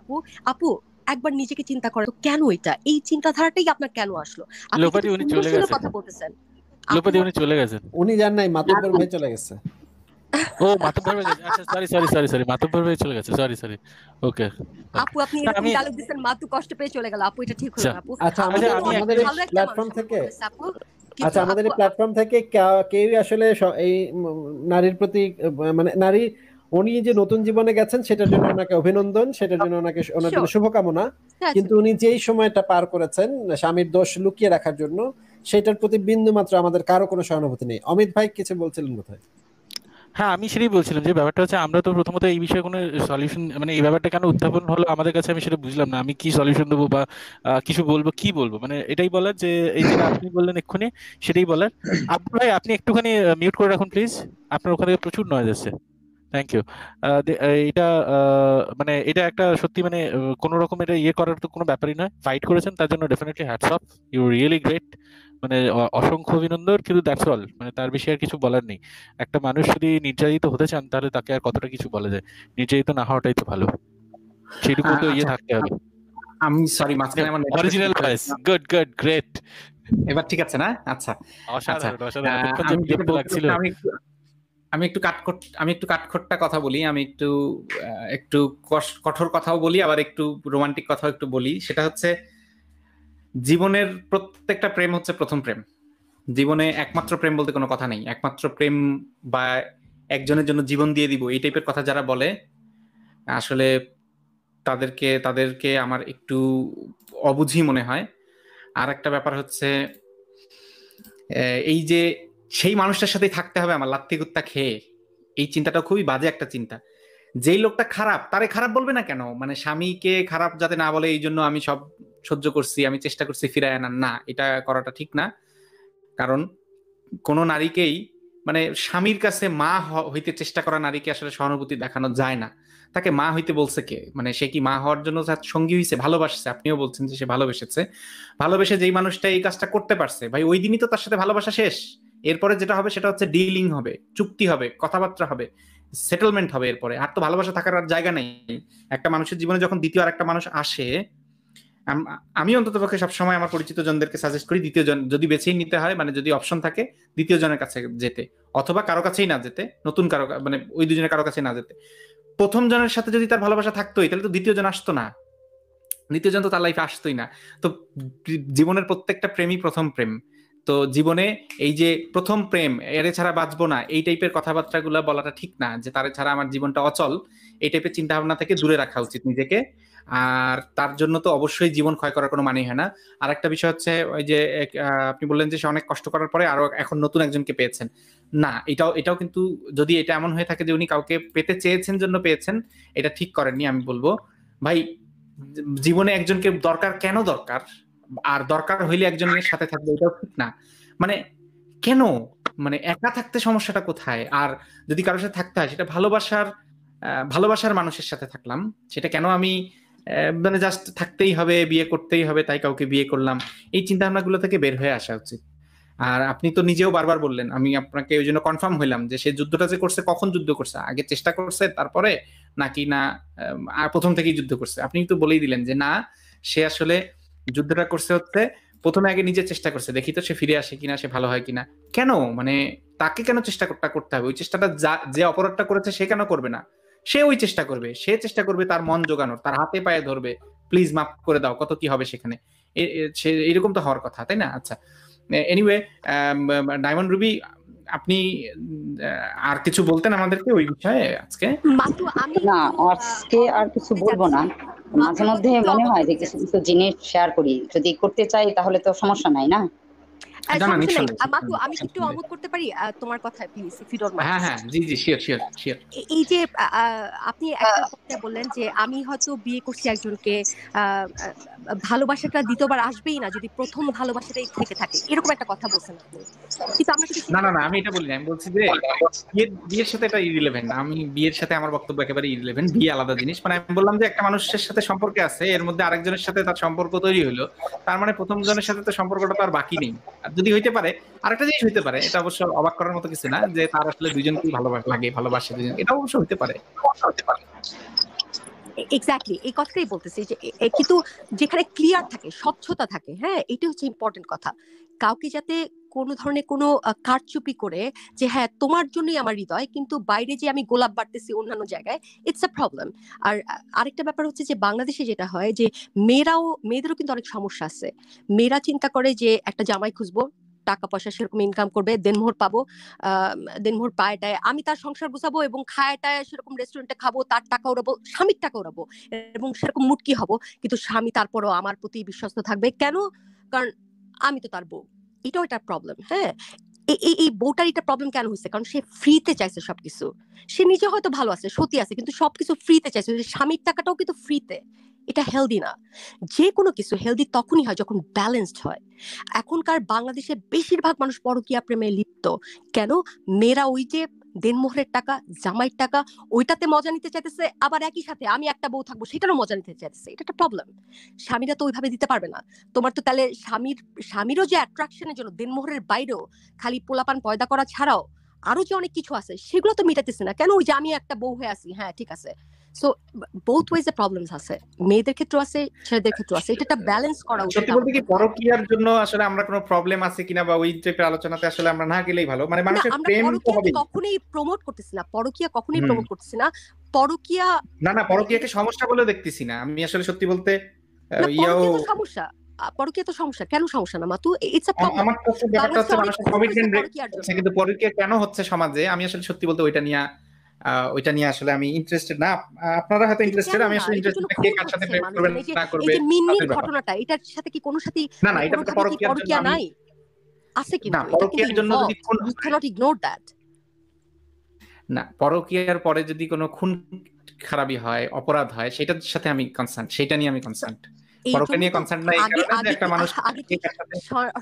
আপু একবার নিজেকে চিন্তা করো, কেন এটা, এই চিন্তাধারাটাই আপনার কেন আসলো? লোপাটি উনি চলে গেছেন, কথা বলতেছেন। লোপাটি উনি চলে গেছেন, উনি জান নাই, মাতুব্বর ভাই চলে গেছে। ও মাতুব্বর ভাই, আচ্ছা সরি মাতুব্বর ভাই চলে গেছে, সরি ওকে। আপু আপনি এরকম ডায়লগ দিবেন, মাতু কষ্ট পেয়ে চলে গেল, আপু এটা ঠিক হলো না আপু। আচ্ছা আমাদের এই প্ল্যাটফর্ম থেকে কেউ আসলে এই নারীর প্রতি মানে নারী, উনি যে নতুন জীবনে গেছেন সেটার জন্য ওনাকে অভিনন্দন, সেটার জন্য ওনার জন্য শুভকামনা। কিন্তু উনি যেই সময়টা পার করেছেন স্বামীর দোষ লুকিয়ে রাখার জন্য, সেটার প্রতি বিন্দু মাত্র আমাদের কারো কোনো সহানুভূতি নেই। অমিত ভাই কিছু বলছিলেন বোধহয়। হ্যাঁ, আমি সেটাই বলছিলাম যে ব্যাপারটা হচ্ছে আমরা তো প্রথমত এই বিষয়ে কোনো সলিউশন, মানে এই ব্যাপারটা কেন উত্থাপন হলো আমাদের কাছে, আমি সেটা বুঝলাম না। আমি কি সলিউশন দেবো বা কিছু বলবো, কি বলবো, মানে এটাই বলার যে এই যেটা আপনি বললেন এক্ষুনি সেটাই বলার। আব্দুল ভাই আপনি একটুখানি মিউট করে রাখুন প্লিজ, আপনার ওখানে প্রচুর নয়েজ আসছে। Thank you. এটা মানে এটা একটা সত্যি মানে কোনো রকম এটা ইয়ে করার তো কোনো ব্যাপারই নয়, ফাইট করেছেন তার জন্য definitely hats off, you really great, মানে অসংখ্য অভিনন্দন। কিন্তু দ্যাটস অল, মানে তার বেশি আর কিছু বলার নেই। একটা মানুষ যদি নির্যাতিত হতে চান তাহলে তাকে আর কতটা কিছু বলা যায়, নির্যাতিত না হওয়াটাই তো ভালো, সেটুকু তো ইয়ে থাকতে হবে। আমি সরি, মাঝখানে আমার অরিজিনাল ভয়েস, গুড গ্রেট। এবার ঠিক আছে না? আচ্ছা অসাধারণ। আমি একটু কাঠখোট্টা কথা বলি, আমি একটু কঠোর কথাও বলি, আবার একটু রোমান্টিক কথাও একটু বলি। সেটা হচ্ছে জীবনের প্রত্যেকটা প্রেম হচ্ছে প্রথম প্রেম। জীবনে একমাত্র প্রেম বলতে কোনো কথা নেই। একমাত্র প্রেম বা একজনের জন্য জীবন দিয়ে দিব এই টাইপের কথা যারা বলে, আসলে তাদেরকে আমার একটু অবুঝি মনে হয়। আর একটা ব্যাপার হচ্ছে এই যে সেই মানুষটার সাথেই থাকতে হবে আমার লাত্তি কুত্তা খেয়ে, এই চিন্তাটা খুবই বাজে একটা চিন্তা। যেই লোকটা খারাপ তারে খারাপ বলবে না কেন, মানে স্বামীকে খারাপ যাতে না বলে এই জন্য আমি সব সহ্য করছি, আমি চেষ্টা করছি ফিরায় আনার, না, এটা করাটা ঠিক না। কারণ কোনো নারীকেই, মানে স্বামীর কাছে মা হইতে চেষ্টা করা নারীকে আসলে সহানুভূতি দেখানো যায় না। তাকে মা হইতে বলছে কে? মানে সে কি মা হওয়ার জন্য সঙ্গী হয়েছে? ভালোবাসছে, আপনিও বলছেন যে সে ভালোবেসে যেই মানুষটা এই কাজটা করতে পারছে, ভাই ওই দিনই তো তার সাথে ভালোবাসা শেষ। এরপরে যেটা হবে সেটা হচ্ছে ডিলিং হবে, চুক্তি হবে, কথাবার্তা হবে, সেটেলমেন্ট হবে। এরপরে আর তো ভালোবাসা থাকার আর জায়গা নেই। একটা মানুষের জীবনে যখন দ্বিতীয় আর একটা মানুষ আসে, আমি অন্ততপক্ষে সবসময় আমার পরিচিত জনদেরকে সাজেস্ট করি দ্বিতীয় জন যদি বেছেই নিতে হয়, মানে যদি অপশন থাকে দ্বিতীয় জনের কাছে যেতে, অথবা কারো কাছেই না যেতে, নতুন কারো, মানে ওই দুজনের কারো কাছে না যেতে। প্রথম জনের সাথে যদি তার ভালোবাসা থাকতোই তাহলে তো দ্বিতীয় জন আসতো না, দ্বিতীয় জন তো তার লাইফে আসতোই না। তো জীবনের প্রত্যেকটা প্রেমই প্রথম প্রেম। তো জীবনে এই যে প্রথম প্রেম, এরে ছাড়া বাঁচবো না, এই টাইপের কথাবার্তাগুলো বলাটা ঠিক না, যে তারে ছাড়া আমার জীবনটা অচল, এই টাইপের চিন্তা ভাবনা থেকে দূরে রাখা উচিত নিজেকে। আর তার জন্য তো অবশ্যই জীবন ক্ষয় করার কোনো মানেই হয় না। আর একটা বিষয় হচ্ছে ওই যে আপনি বললেন যে সে অনেক কষ্ট করার পরে আরো এখন নতুন একজনকে পেয়েছেন, না এটাও কিন্তু যদি এটা এমন হয়ে থাকে যে উনি কাউকে পেতে চেয়েছেন জন্য পেয়েছেন, এটা ঠিক করেননি। আমি বলবো ভাই, জীবনে একজনকে দরকার কেন দরকার, আর দরকার হইলে একজনের সাথে থাকবে, এটাও ঠিক না। মানে কেন, মানে একা থাকতে সমস্যাটা কোথায়? আর যদি কারোর সাথে থাকতে হয় সেটা ভালোবাসার মানুষের সাথে থাকলাম, সেটা কেন আমি মানে জাস্ট থাকতেই হবে, বিয়ে করতেই হবে তাই কাউকে বিয়ে করলাম, এই চিন্তা ভাবনাগুলো থেকে বের হয়ে আসা উচিত। আর আপনি তো নিজেও বারবার বললেন, আমি আপনাকে ওই জন্য কনফার্ম হইলাম যে সে যুদ্ধটা যে করছে, কখন যুদ্ধ করছে, আগে চেষ্টা করছে তারপরে, নাকি না প্রথম থেকেই যুদ্ধ করছে? আপনি তো বলেই দিলেন যে না, সে আসলে যুদ্ধটা করছে হচ্ছে প্রথমে আগে নিজে চেষ্টা করছে, দেখি তো সে ফিরে আসে কিনা, সে ভালো হয় কিনা। কেন, মানে তাকে কেন চেষ্টাটা করতে হবে? ওই চেষ্টাটা যে অপরাধটা করেছে সে কেন করবে না? সে ওই চেষ্টা করবে, সে চেষ্টা করবে তার মন জোগানোর, তার হাতে পায়ে ধরবে, প্লিজ মাফ করে দাও, কত কি হবে সেখানে, সে এরকম তো হওয়ার কথা, তাই না? আচ্ছা, এনিওয়ে, ডায়মন্ড রুবি, আপনি আর কিছু বলতেন আমাদেরকে ওই বিষয়ে আজকে? মাতু আমি না, একটু আজকে আর কিছু বলবো না। মাঝে মধ্যে একটু মনে অবাক হয় যে হতে কিছু চাচ্ছি। কিছু জিনিস শেয়ার করি, যদি করতে চাই তাহলে তো সমস্যা নাই না। না না, সমস্যা নেই। নিঃসন্দেহে। মাতু আমি কি একটু অমত করতে পারি তোমার কথায়, please, if you don't mind? হ্যাঁ হ্যাঁ, জি জি, শিওর শিওর শিওর। এই যে আপনি একটা কথা বললেন যে আমি হয়তো বিয়ে করছি একজনকে, ভালোবাসাটা দ্বিতীয়বার আসবেই না যদি প্রথম ভালোবাসাটাই থেকে থাকে, এরকম একটা কথা বলছেন আপনি। কিন্তু আমরা কিন্তু না সেটা না না, আমি এটা বলিনি, আমি বলছি যে বিয়ের সাথে এটা ইরিলেভেন্ট। আমি বিয়ের সাথে আমার বক্তব্য একেবারে ইরিলেভেন্ট, বিয়ে আলাদা জিনিস। মানে আমি বললাম যে একটা মানুষের সাথে সম্পর্কে আছে, এর মধ্যে আরেকজনের সাথে তার সম্পর্ক তৈরি হলো, তার মানে প্রথম জনের সাথে তো সম্পর্কটা তো আর বাকি নেই। আর যদি হইতে পারে, আরেকটা জিনিস হইতে পারে, এটা অবশ্য অবাক করার মতো কিছু না, যে তার আসলে দুজনকেই ভালোবাসে দুজন, এটা অবশ্য হইতে পারে। এক্স্যাক্টলি এই কথাটাই বলতেছি যে কিন্তু যেখানে ক্লিয়ার থাকে, স্বচ্ছতা থাকে, হ্যাঁ, এটা হচ্ছে ইম্পর্টেন্ট কথা। কাউকে যাতে কোনো ধরনের কোনো কারচুপি করে যে হ্যাঁ তোমার জন্যই আমার হৃদয়, কিন্তু বাইরে যে আমি গোলাপ বাড়তেছি অন্যান্য জায়গায়, ইটস আ প্রবলেম। আর আরেকটা ব্যাপার হচ্ছে যে বাংলাদেশে যেটা হয় যে মেয়েদেরও কিন্তু অনেক সমস্যা আছে। মেয়েরা চিন্তা করে যে একটা জামাই খুঁজবো, টাকা পয়সা সেরকম ইনকাম করবে, দেনমোহর পাবো, দেনমোহর পায়টায় আমি তার সংসার গুছাবো এবং খায়টায় সেরকম রেস্টুরেন্টে খাবো, তার টাকা উড়াবো, স্বামীর টাকা উড়াবো, এবং সেরকম মুটকি হব। কিন্তু স্বামী তারপরও আমার প্রতি বিশ্বস্ত থাকবে কেন? কারণ আমি তো তার বউ। এটাও একটা প্রবলেম। হ্যাঁ, এই বউটার এটা প্রবলেম কেন হচ্ছে? কারণ সে ফ্রিতে চাইছে সবকিছু। সে নিজে হয়তো ভালো আছে, সত্যি আছে, কিন্তু সবকিছু ফ্রিতে চাইছে। স্বামীর টাকাটাও কিন্তু ফ্রিতে। এটা হেলদি না। যে কোনো কিছু হেলদি তখনই হয় যখন ব্যালেন্সড হয়। এখনকার বাংলাদেশে বেশিরভাগ মানুষ পরকীয়া প্রেমে লিপ্ত। কেন? মেয়েরা ওই যে দেনমোহরের টাকা, জামাইয়ের টাকা, ওইটাতে মজা নিতে চাইতেছে, আবার একই সাথে আমি একটা বউ থাকবো সেটারও মজা নিতে চাইতেছে। এটা একটা প্রবলেম। স্বামীরা তো ওইভাবে দিতে পারবে না। তোমার তো তাহলে স্বামীরও যে অ্যাট্রাকশনের জন্য দেনমোহরের বাইরেও খালি পোলাপান পয়দা করা ছাড়াও আরো যে অনেক কিছু আছে সেগুলো তো মিটাতেছে না। কেন? ওই যে আমি একটা বউ হয়ে আছি, হ্যাঁ ঠিক আছে। সো বোথ ওয়েজ এ প্রবলেমস আছে, মেয়েদের ক্ষেত্রে আছে, ছেলেদের ক্ষেত্রে আছে। এটা একটা ব্যালেন্স করা উচিত। সত্যি বলতে কি, পরকীয়ার জন্য আসলে আমরা কোনো প্রবলেম আছে কিনা বা ওই টাইপের আলোচনাতে আসলে আমরা না গেলেই ভালো। মানে মানুষের আমরা প্রেম তো পরকীয়াকে হবেই। কখনোই প্রমোট করতেছি না, পরকীয়া কখনোই প্রমোট করতেছি না। পরকীয়া না না, পরকীয়াকে সমস্যা বলে দেখতেছি না আমি আসলে, সত্যি বলতে না, ইয়াও পরকীয়া তো সমস্যা। পরকীয়া তো সমস্যা, কেন সমস্যা না মাতু? It's a problem. আমার কাছে ব্যাপারটা হচ্ছে বাংলাদেশে অনেক মানুষের খুন হয়েছে কমিটমেন্ট ব্রেক পরকীয়ার হচ্ছে, জন্য। কিন্তু পরকীয়া কেন হচ্ছে সমাজে, আমি আসলে সত্যি বলতে ওইটা নিয়ে আসলে আমি ইন্টারেস্টেড না। আপনারা হয়তো এটা ইন্টারেস্টেড, কেন আমি না? আসলে এটার ইন্টারেস্টেড জন্য না, কে খুন কার সাথে হচ্ছে প্রেম করবে মানুষজন। এই না যে করবে মিন্নির তাদের ব্যাপার। ঘটনাটা, এটার সাথে কি কোনো সাথে না না, এটা তো কোনোভাবে কি পরকীয়ার জন্য পরকীয়া আমি, নাই? আছে, না কিন্তু এটা কিন্তু পরকীয়ার জন্য যদি ইনভলভড। খুন, ইউ ক্যানট ইগনোর দ্যাট। না পরকীয়ার পরে যদি কোনো খুন খারাপি হয়, অপরাধ হয়, সেটার সাথে আমি কনসার্ন, সেটা নিয়ে আমি কনসার্ন। এই পরকীয়া জন্য নিয়ে তো কনসার্ন না এই আগে কারণে যে আগে একটা কি মানুষ আগে কি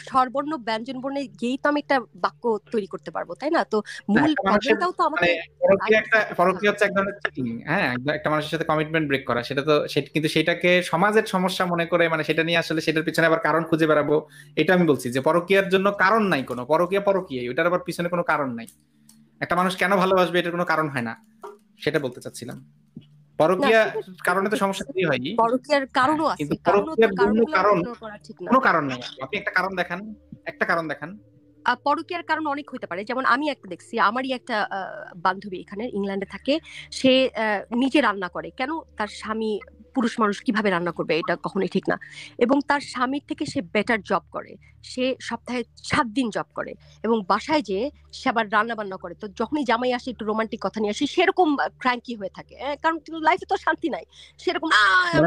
স্বরবর্ণ ব্যঞ্জন বর্ণে গিয়েই তো আমি একটা বাক্য তৈরি করতে পারবো, তাই না? তো না, মূল একটা মানুষের প্রবলেমটাও তো মানে আমাকে আগে সার্ট করতে পরকীয়া হবে। হচ্ছে এক ধরনের চিটিং। হ্যাঁ, একটা মানুষের সাথে কমিটমেন্ট ব্রেক করা, সেটা তো কিন্তু সেটাকে সমাজের সমস্যা মনে করে, মানে সেটা নিয়ে আসলে সেটার পিছনে আবার কারণ খুঁজে বেড়াবো। এটা আমি বলছি যে পরকীয়ার জন্য কারণ নাই কোনো, পরকীয়াই, ওটার আবার পিছনে কোনো কারণ নাই। একটা মানুষ কেন ভালোবাসবে এটার কোনো কারণ হয় না, সেটা বলতে চাচ্ছিলাম। না, পরকীয়া সেটা কারণে তো ঠিক সমস্যা আছে। তৈরি হয়নি। পরকীয়ার হ্যাঁ, কারণও আছে, কিন্তু পরকীয়ার জন্য কারণগুলো কারণ, ইগনোর করা ঠিক না। কোনো কারণ নাই। আপনি একটা কারণ দেখান, একটা কারণ দেখান। পরকীয়ার কারণ অনেক হইতে পারে। যেমন আমি একটা দেখছি, আমারই একটা বান্ধবী এখানে ইংল্যান্ডে থাকে। সে নিজে রান্না করে। কেন? তার স্বামী পুরুষ মানুষ কিভাবে রান্না করবে, এটা কখনোই ঠিক না। এবং তার স্বামীর থেকে সে বেটার জব করে, সে সপ্তাহে 7 দিন জব করে এবং বাসায় যে সে আবার রান্না বান্না করে। তো যখনই জামাই আসে একটু রোমান্টিক কথা নিয়ে আসে, সেরকম ক্র্যাঙ্কি হয়ে থাকে, কারণ লাইফে তো শান্তি নাই, সেরকম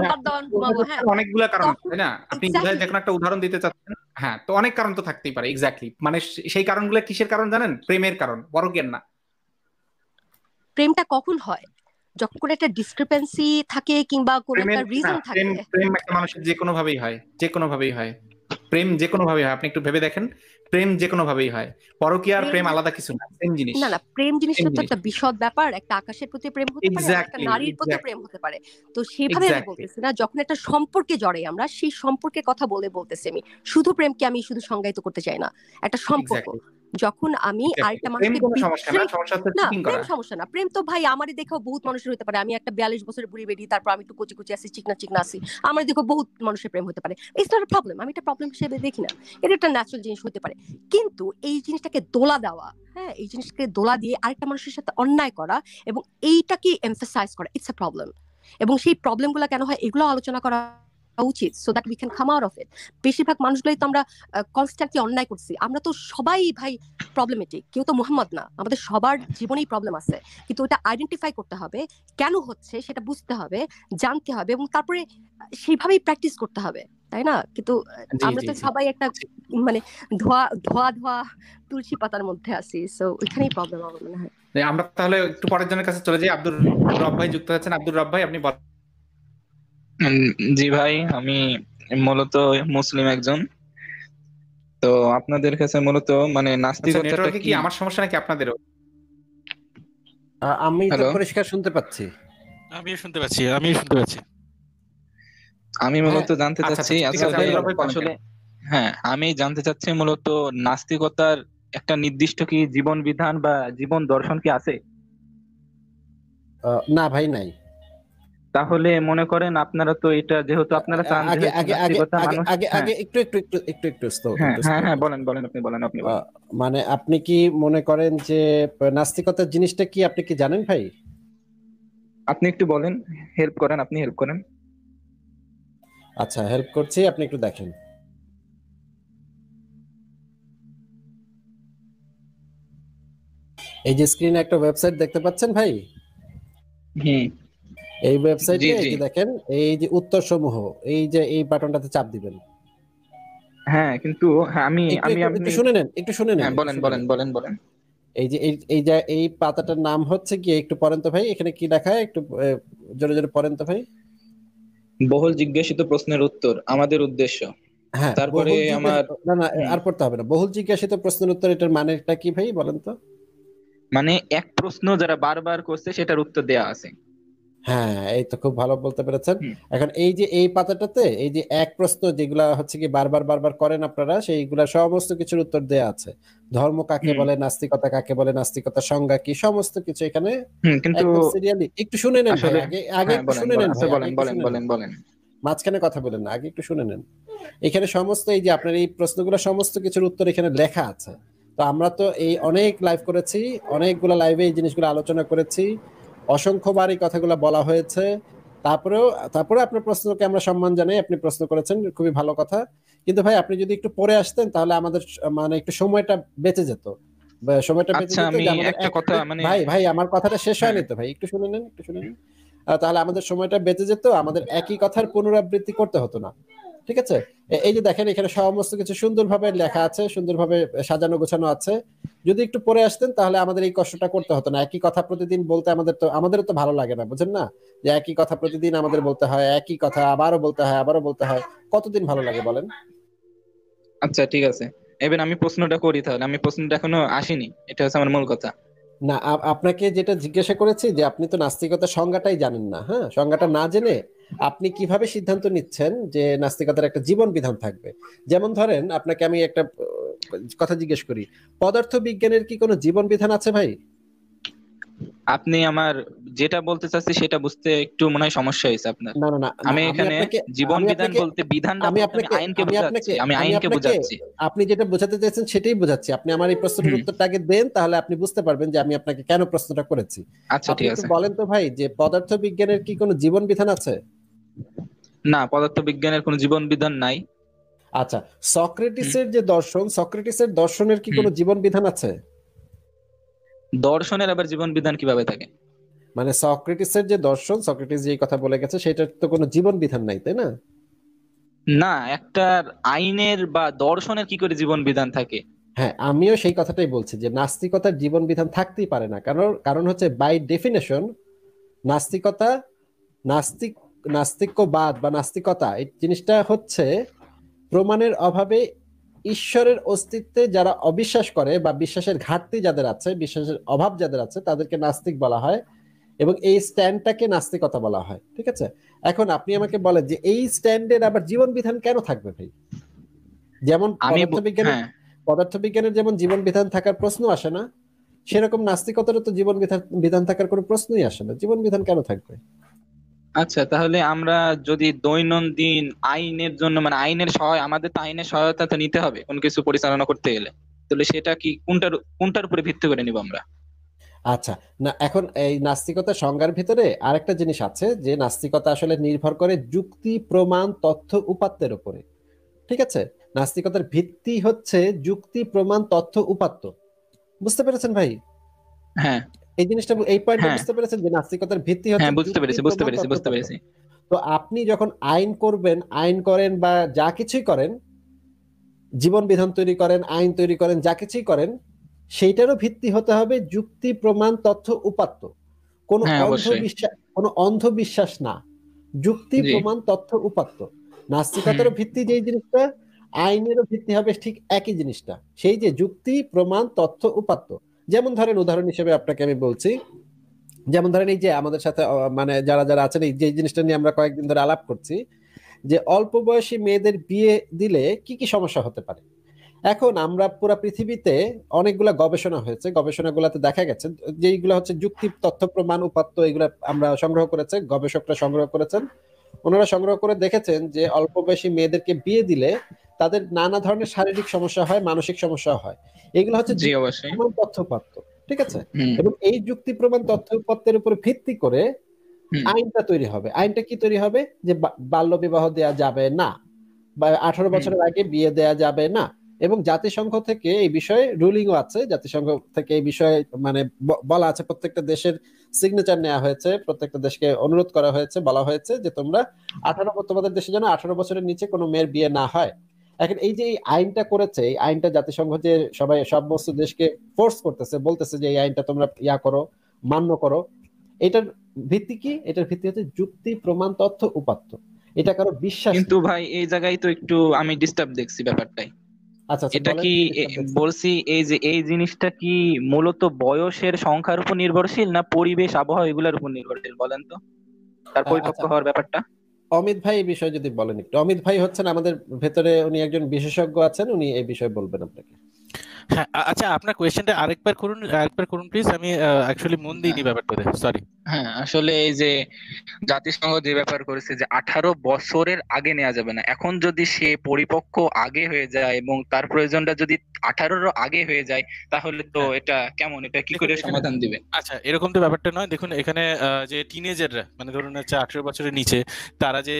বাদ দাও আমি ঘুমাবো। হ্যাঁ, অনেকগুলা কারণ আছে, তখন তাই না? আপনি বোধহয় এক্স্যাক্টলি দেখুন একটা উদাহরণ দিতে চাচ্ছেন। হ্যাঁ, তো অনেক কারণ তো থাকতেই পারে। এক্স্যাক্টলি, মানে সেই কারণগুলো কিসের কারণ জানেন? প্রেমের কারণ, বড় জ্ঞান না। প্রেমটা কখন হয়? যখন কোনো একটা ডিসক্রিপেন্সি থাকে কিংবা কোনো প্রেমের একটা না, রিজন প্রেম থাকে। প্রেম একটা মানুষের যে কোনো ভাবেই হয়, যে কোনো ভাবেই হয়। প্রেম যে কোনো ভাবেই হয়, আপনি একটু ভেবে দেখেন। প্রেম যে কোনো ভাবেই হয়। পরকীয়া আর প্রেম, প্রেম আলাদা কিছু না, সেম জিনিস। না না, প্রেম সেম জিনিসটা তো জিনিস। একটা বিশদ ব্যাপার। একটা আকাশের প্রতি প্রেম হতে পারে, আবার একটা এক্স্যাক্টলি, নারীর প্রতি প্রেম এক্স্যাক্টলি, হতে পারে। তো সেভাবে আমি এক্স্যাক্টলি, বলতেছি না, যখন একটা সম্পর্কে জড়াই আমরা, সেই সম্পর্কের কথা বলতেছি আমি। শুধু প্রেমকে আমি শুধু সংজ্ঞায়িত করতে চাই না, একটা সম্পর্ক। এক্স্যাক্টলি, যখন আমি এক্স্যাক্টলি। আরেকটা প্রেম মানুষকে কোনো সমস্যা না, বিট্রে, সমস্যা হচ্ছে না চিটিং প্রেম করা। সমস্যা না। প্রেম তো ভাই আমারই দেখেও বহুত মানুষের হতে পারে। আমি একটা 42 বছরের বুড়ি বেরি, তারপর আমি একটু কচি কচি আছি, চিকনা চিকনা আছি, আমার দেখো বহুত মানুষের প্রেম হতে পারে। ইটস নট আ প্রবলেম, আমি এটা প্রবলেম হিসেবে দেখি না। এটা একটা ন্যাচারাল জিনিস হতে পারে। কিন্তু এই জিনিসটাকে দোলা দেওয়া, হ্যাঁ, এই জিনিসটাকে দোলা দিয়ে আরেকটা মানুষের সাথে অন্যায় করা এবং এইটাকে এমফাসাইজ করা, ইটস আ প্রবলেম। এবং সেই প্রবলেমগুলো কেন হয় এগুলো আলোচনা করা উচিত, so that we can come out of it. বেশিরভাগ মানুষগুলোই তো আমরা কনস্ট্যান্টলি অন্যায় করছি। আমরা তো সবাই ভাই প্রবলেমেটিক, কেউ তো মুহাম্মদ না, আমাদের সবার জীবনেই প্রবলেম আছে। কিন্তু ওটা আইডেন্টিফাই করতে হবে, কেন হচ্ছে সেটা বুঝতে হবে, জানতে হবে এবং তারপরে সেইভাবেই প্র্যাকটিস করতে হবে, তাই না? কিন্তু জি, আমরা জি, তো জি। সবাই একটা মানে ধোয়া ধোয়া ধোয়া তুলসী পাতার মধ্যে আছি, সো ওইখানেই প্রবলেম আমার মনে হয়। আমরা তাহলে একটু পরের জনের কাছে চলে যাই। আব্দুর রব ভাই যুক্ত হচ্ছেন। আব্দুর রব ভাই, আপনি বলেন। উম, জি ভাই, আমি মূলত মুসলিম একজন। তো আপনাদের কাছে মূলত মানে আচ্ছা, নাস্তিকতাটা নেটওয়ার্কে কি কি? আমার সমস্যা নাকি আপনাদেরও? আমি তো হ্যালো, পরিষ্কার শুনতে পাচ্ছি। আমিও শুনতে পাচ্ছি। আমি হ্যাঁ, মূলত জানতে আচ্ছা চাচ্ছি আচ্ছা, ঠিক আছে, আসলে, আব্দুর রব ভাই বলেন। আসলে হ্যাঁ, আমি জানতে চাচ্ছি মূলত নাস্তিকতার একটা নির্দিষ্ট কি জীবন বিধান বা জীবন দর্শন কি আছে? না ভাই নাই। তাহলে মনে করেন আপনারা তো এটা, যেহেতু আপনারা চান আগে যেহেতু আগে আগে নাস্তিকতা আগে মানুষ, আগে হ্যাঁ আগে একটু একটু একটু একটু একটু স্লো, হ্যাঁ একটু হ্যাঁ স্লো। হ্যাঁ, বলেন বলেন, আপনি বলেন, আপনি বলেন। মানে আপনি কি মনে করেন যে নাস্তিকতার জিনিসটা কি, আপনি কি জানেন ভাই? আপনি একটু বলেন, হেল্প করেন, আপনি হেল্প করেন। আচ্ছা, হেল্প করছি, আপনি একটু দেখেন। এই যে স্ক্রিনে একটা ওয়েবসাইট দেখতে পাচ্ছেন ভাই, হুম। এই জি ওয়েবসাইটে এই জি। যে দেখেন, এই যে উত্তর সমূহ, এই যে এই বাটনটাতে চাপ দিবেন। হ্যাঁ, কিন্তু হ্যাঁ, আমি একটু আমি একটু একটু আপনি শুনে নেন, একটু শুনে নেন, হ্যাঁ, একটু বলেন শুনে বলেন নেন। বলেন বলেন। এই যে এই যে এই পাতাটার নাম হচ্ছে কি, একটু পড়েন তো ভাই, এখানে কি লেখা, একটু জোরে জোরে পড়েন তো ভাই। বহুল জিজ্ঞাসিত প্রশ্নের উত্তর আমাদের উদ্দেশ্য। হ্যাঁ, তারপরে বহুল জিজ্ঞাসা, আমার না না, হুম, আর পড়তে হবে না। বহুল জিজ্ঞাসিত প্রশ্নের উত্তর, এটার মানেটা কি ভাই বলেন তো? মানে এক প্রশ্ন যারা বারবার করছে সেটার উত্তর দেয়া আছে। হ্যাঁ, এই তো খুব ভালো বলতে পেরেছেন। হুম এখন এই যে এই পাতাটাতে এই যে এক প্রশ্ন যেগুলা হচ্ছে কি বারবার বারবার করেন আপনারা, সেইগুলা সমস্ত কিছুর উত্তর দেয়া আছে। ধর্ম কাকে হুম বলে, নাস্তিকতা কাকে বলে, নাস্তিকতার সংজ্ঞা কি, সমস্ত কিছু এখানে হুম, কিন্তু একদম সিরিয়ালি। একটু শুনে নেন ভাই, আসলে আগে আগে হ্যাঁ, একটু বলেন শুনে বলেন, নেন আচ্ছা ভাই, আগে বলেন একটু বলেন শুনে নেন, বলেন বলেন। মাঝখানে কথা বলেন না, আগে একটু শুনে নেন। এখানে সমস্ত এই যে আপনার এই প্রশ্নগুলো সমস্ত কিছুর উত্তর এখানে লেখা আছে। তো আমরা তো এই অনেক লাইভ করেছি, অনেকগুলো লাইভে এই জিনিসগুলো আলোচনা করেছি, অসংখ্যবার এই কথাগুলো বলা হয়েছে। তারপরেও তারপরে আপনার প্রশ্নকে আমরা সম্মান জানাই, আপনি প্রশ্ন করেছেন, খুবই ভালো কথা। কিন্তু ভাই আপনি যদি একটু পরে আসতেন তাহলে আমাদের মানে একটু সময়টা বেঁচে যেত, সময়টা বেঁচে আচ্ছা, যেত আমি যে আমাদের একটা কথা মানে ভাই ভাই আমার কথাটা শেষ হ্যাঁ, হয়নি তো ভাই, একটু শুনে নেন, একটু শুনে নেন। তাহলে আমাদের সময়টা বেঁচে যেত, আমাদের একই কথার পুনরাবৃত্তি করতে হতো না। ঠিক আছে? এই যে দেখেন, এখানে সমস্ত কিছু সুন্দরভাবে লেখা আছে, সুন্দরভাবে সাজানো গোছানো আছে। যদি একটু পরে আসতেন তাহলে আমাদের এই কষ্টটা করতে হতো না। একই কথা প্রতিদিন বলতে আমাদেরও তো ভালো লাগে না, বুঝেন না? যে একই কথা প্রতিদিন আমাদের বলতে হয়, একই কথা আবারও বলতে হয়, আবারও বলতে হয়। কতদিন ভালো লাগে বলেন? আচ্ছা ঠিক আছে। এবার আমি প্রশ্নটা করি, তাহলে আমি প্রশ্নটা এখনো আসিনি, এটা হচ্ছে আমার মূল কথা। না, আপনাকে যেটা জিজ্ঞাসা করেছি যে আপনি তো নাস্তিকতার সংজ্ঞাটাই জানেন না। হ্যাঁ, সংজ্ঞাটা না জেনে আপনি কিভাবে সিদ্ধান্ত নিচ্ছেন যে নাস্তিকতার একটা জীবন বিধান থাকবে? যেমন ধরেন, আপনাকে আমি একটা কথা জিজ্ঞেস করি, পদার্থ বিজ্ঞানের কি কোনো জীবন বিধান আছে ভাই? আপনি আমার যেটা বলতে চাচ্ছি সেটা বুঝতে একটু মনে হয় সমস্যা হয়েছে আপনার। না না না না, আমি আমি এখানে আপনাকে জীবন আমি বিধান আপনাকে বলতে, বিধানটা আমি বলতে আমি আপনাকে আইনকে আমি বোঝাচ্ছি, আপনাকে আমি আমি আইনকে আপনাকে বোঝাচ্ছি। আপনি যেটা বোঝাতে চাইছেন সেটাই বোঝাচ্ছি। আপনি আমার এই প্রশ্নের হুম, উত্তরটা আগে দেন, তাহলে আপনি বুঝতে পারবেন যে আমি আপনাকে কেন প্রশ্নটা করেছি। আচ্ছা আপনি ঠিক একটু আছে। বলেন তো ভাই, যে পদার্থ বিজ্ঞানের কি কোনো জীবন বিধান আছে? না, পদার্থবিজ্ঞানের কোনো জীবন বিধান নাই। আচ্ছা, হুম, সক্রেটিসের যে দর্শন, সক্রেটিসের দর্শনের কি হুম। কোনো জীবন বিধান আছে? দর্শনের আবার জীবন বিধান কিভাবে থাকে? মানে সক্রেটিসের যে দর্শন, সক্রেটিস যে কথা বলে গেছে সেটার তো কোনো জীবন বিধান নাই, তাই না? না, একটা আইনের বা দর্শনের কি করে জীবন বিধান থাকে? হ্যাঁ, আমিও সেই কথাটাই বলছি যে নাস্তিকতার জীবন বিধান থাকতেই পারে না, কারণ কারণ হচ্ছে বাই ডেফিনেশন নাস্তিকতা, নাস্তিক নাস্তিক্যবাদ বা নাস্তিকতা এই জিনিসটা হচ্ছে প্রমাণের অভাবে ঈশ্বরের অস্তিত্বে যারা অবিশ্বাস করে বা বিশ্বাসের ঘাটতি যাদের আছে, বিশ্বাসের অভাব যাদের আছে, তাদেরকে নাস্তিক বলা হয় এবং এই স্ট্যান্ডটাকে নাস্তিকতা বলা হয়। ঠিক আছে, এখন আপনি আমাকে বলেন যে এই স্ট্যান্ডের আবার জীবন বিধান কেন থাকবে ভাই? যেমন হ্যাঁ, পদার্থবিজ্ঞানের যেমন জীবন বিধান থাকার প্রশ্ন আসে না, সেরকম নাস্তিকতারও তো জীবন বিধান বিধান থাকার কোনো প্রশ্নই আসে না। জীবন বিধান কেন থাকবে? আচ্ছা, তাহলে আমরা যদি দৈনন্দিন আইনের জন্য মানে আইনের সহায় আমাদের তো আইনের সহায়তা তো নিতে হবে কোনো কিছু পরিচালনা করতে গেলে, তাহলে সেটা কি কোনটার উপরে ভিত্তি করে নিব আমরা? আচ্ছা, না এখন এই নাস্তিকতার সংজ্ঞার ভিতরে আরেকটা জিনিস আছে যে নাস্তিকতা আসলে নির্ভর করে যুক্তি, প্রমাণ, তথ্য, উপাত্তের উপরে। ঠিক আছে, নাস্তিকতার ভিত্তি হচ্ছে যুক্তি, প্রমাণ, তথ্য, উপাত্ত। বুঝতে পেরেছেন ভাই? হ্যাঁ, এই জিনিসটা, এই পয়েন্টটা হ্যাঁ, বুঝতে পেরেছেন যে নাস্তিকতার ভিত্তি হ্যাঁ, হচ্ছে বুঝতে যুক্তি, পেরেছি, বুঝতে প্রমাণ, পেরেছি, তথ্য, বুঝতে উপাত্ত। পেরেছি। তো আপনি যখন আইন করবেন, আইন করেন বা যা কিছুই করেন, জীবন বিধান তৈরি করেন, আইন তৈরি করেন, যা কিছুই করেন, সেইটারও ভিত্তি হতে হবে যুক্তি, প্রমাণ, তথ্য, উপাত্ত। হ্যাঁ, অবশ্যই। কোনো অন্ধবিশ্বাস না, যুক্তি, জি। প্রমাণ, তথ্য, উপাত্ত। হুম, নাস্তিকতারও ভিত্তি যেই জিনিসটা, আইনেরও ভিত্তি হবে ঠিক একই জিনিসটা, সেই যে যুক্তি, প্রমাণ, তথ্য, উপাত্ত। যেমন ধরেন, উদাহরণ হিসেবে আপনাকে আমি বলছি, যেমন ধরেন এই যে আমাদের সাথে মানে যারা যারা আছেন, এই যে জিনিসটা নিয়ে আমরা কয়েকদিন ধরে আলাপ করছি, যে অল্প বয়সী মেয়েদের বিয়ে দিলে কি কি সমস্যা হতে পারে। এখন আমরা পুরো পৃথিবীতে অনেকগুলা গবেষণা হয়েছে, গবেষণাগুলোতে দেখা গেছে যেইগুলো হচ্ছে যুক্তি, তথ্য, প্রমাণ, উপাত্ত, এগুলা আমরা সংগ্রহ করেছে, গবেষকরা সংগ্রহ করেছেন। ওনারা সংগ্রহ করে দেখেছেন যে অল্প বয়সী মেয়েদেরকে বিয়ে দিলে তাদের নানা ধরনের শারীরিক সমস্যা হয়, মানসিক সমস্যা হয়। এগুলো হচ্ছে জি, যুক্তি, অবশ্যই। প্রমাণ, তথ্য, উপাত্ত। ঠিক আছে, হুম, এবং এই যুক্তি, প্রমাণ, তথ্য, উপাত্তের উপর ভিত্তি করে হুম, আইনটা তৈরি হবে। আইনটা কি তৈরি হবে? যে বাল্য বিবাহ দেয়া যাবে না, বা 18 হুম, বছরের আগে বিয়ে দেয়া যাবে না। এবং জাতিসংঘ থেকে এই বিষয়ে রুলিংও আছে, জাতিসংঘ থেকে এই বিষয়ে মানে বলা আছে, প্রত্যেকটা দেশের সিগনেচার নেওয়া হয়েছে, প্রত্যেকটা দেশকে অনুরোধ করা হয়েছে, বলা হয়েছে যে তোমরা 18, তোমাদের দেশে যেন 18 বছরের নিচে কোনো মেয়ের বিয়ে না হয়। এখন এই যে এই আইনটা করেছে, এই আইনটা জাতিসংঘ যে সমস্ত দেশকে ফোর্স করতেছে, বলতেছে যে এই আইনটা তোমরা করো, মান্য করো। এটার ভিত্তি কি? এটার ভিত্তি হচ্ছে যুক্তি, প্রমাণ, তথ্য, উপাত্ত। এটা কারো বিশ্বাস কিন্তু না। ভাই এই জায়গায় তো একটু আমি ডিস্টার্ব দেখছি ব্যাপারটাই। আচ্ছা আচ্ছা, এটা বলেন কি কি ডিস্টার্ব দেখছেন। বলছি এই যে এই জিনিসটা কি মূলত বয়সের সংখ্যার উপর নির্ভরশীল না পরিবেশ আবহাওয়া এগুলোর উপর নির্ভরশীল বলেন তো, তার পরিপক্ক আচ্ছা, হওয়ার ব্যাপারটা? অমিত ভাই এই বিষয়ে যদি বলেন একটু। অমিত ভাই হচ্ছেন আমাদের ভেতরে, উনি একজন বিশেষজ্ঞ আছেন, উনি এই বিষয়ে বলবেন আপনাকে। হ্যাঁ, আচ্ছা, আপনার কোয়েশ্চেনটা আরেকবার করুন প্লিজ। আমি অ্যাকচুয়ালি মন দিইনি ব্যাপারটাতে, সরি। হ্যাঁ, আসলে এই যে জাতিসংঘ যে ব্যাপার করেছে যে 18 বছরের আগে নেওয়া যাবে না, এখন যদি সে পরিপক্ক আগে হয়ে যায় এবং তার প্রয়োজনটা যদি 18-র আগে হয়ে যায়, তাহলে তো হ্যাঁ, এটা কেমন, এটা কি দেখুন করে এখানে, সমাধান দিবে? আচ্ছা এরকম তো ব্যাপারটা নয়। দেখুন এখানে যে টিনেজাররা, মানে ধরুন হচ্ছে 18 বছরের নিচে, তারা যে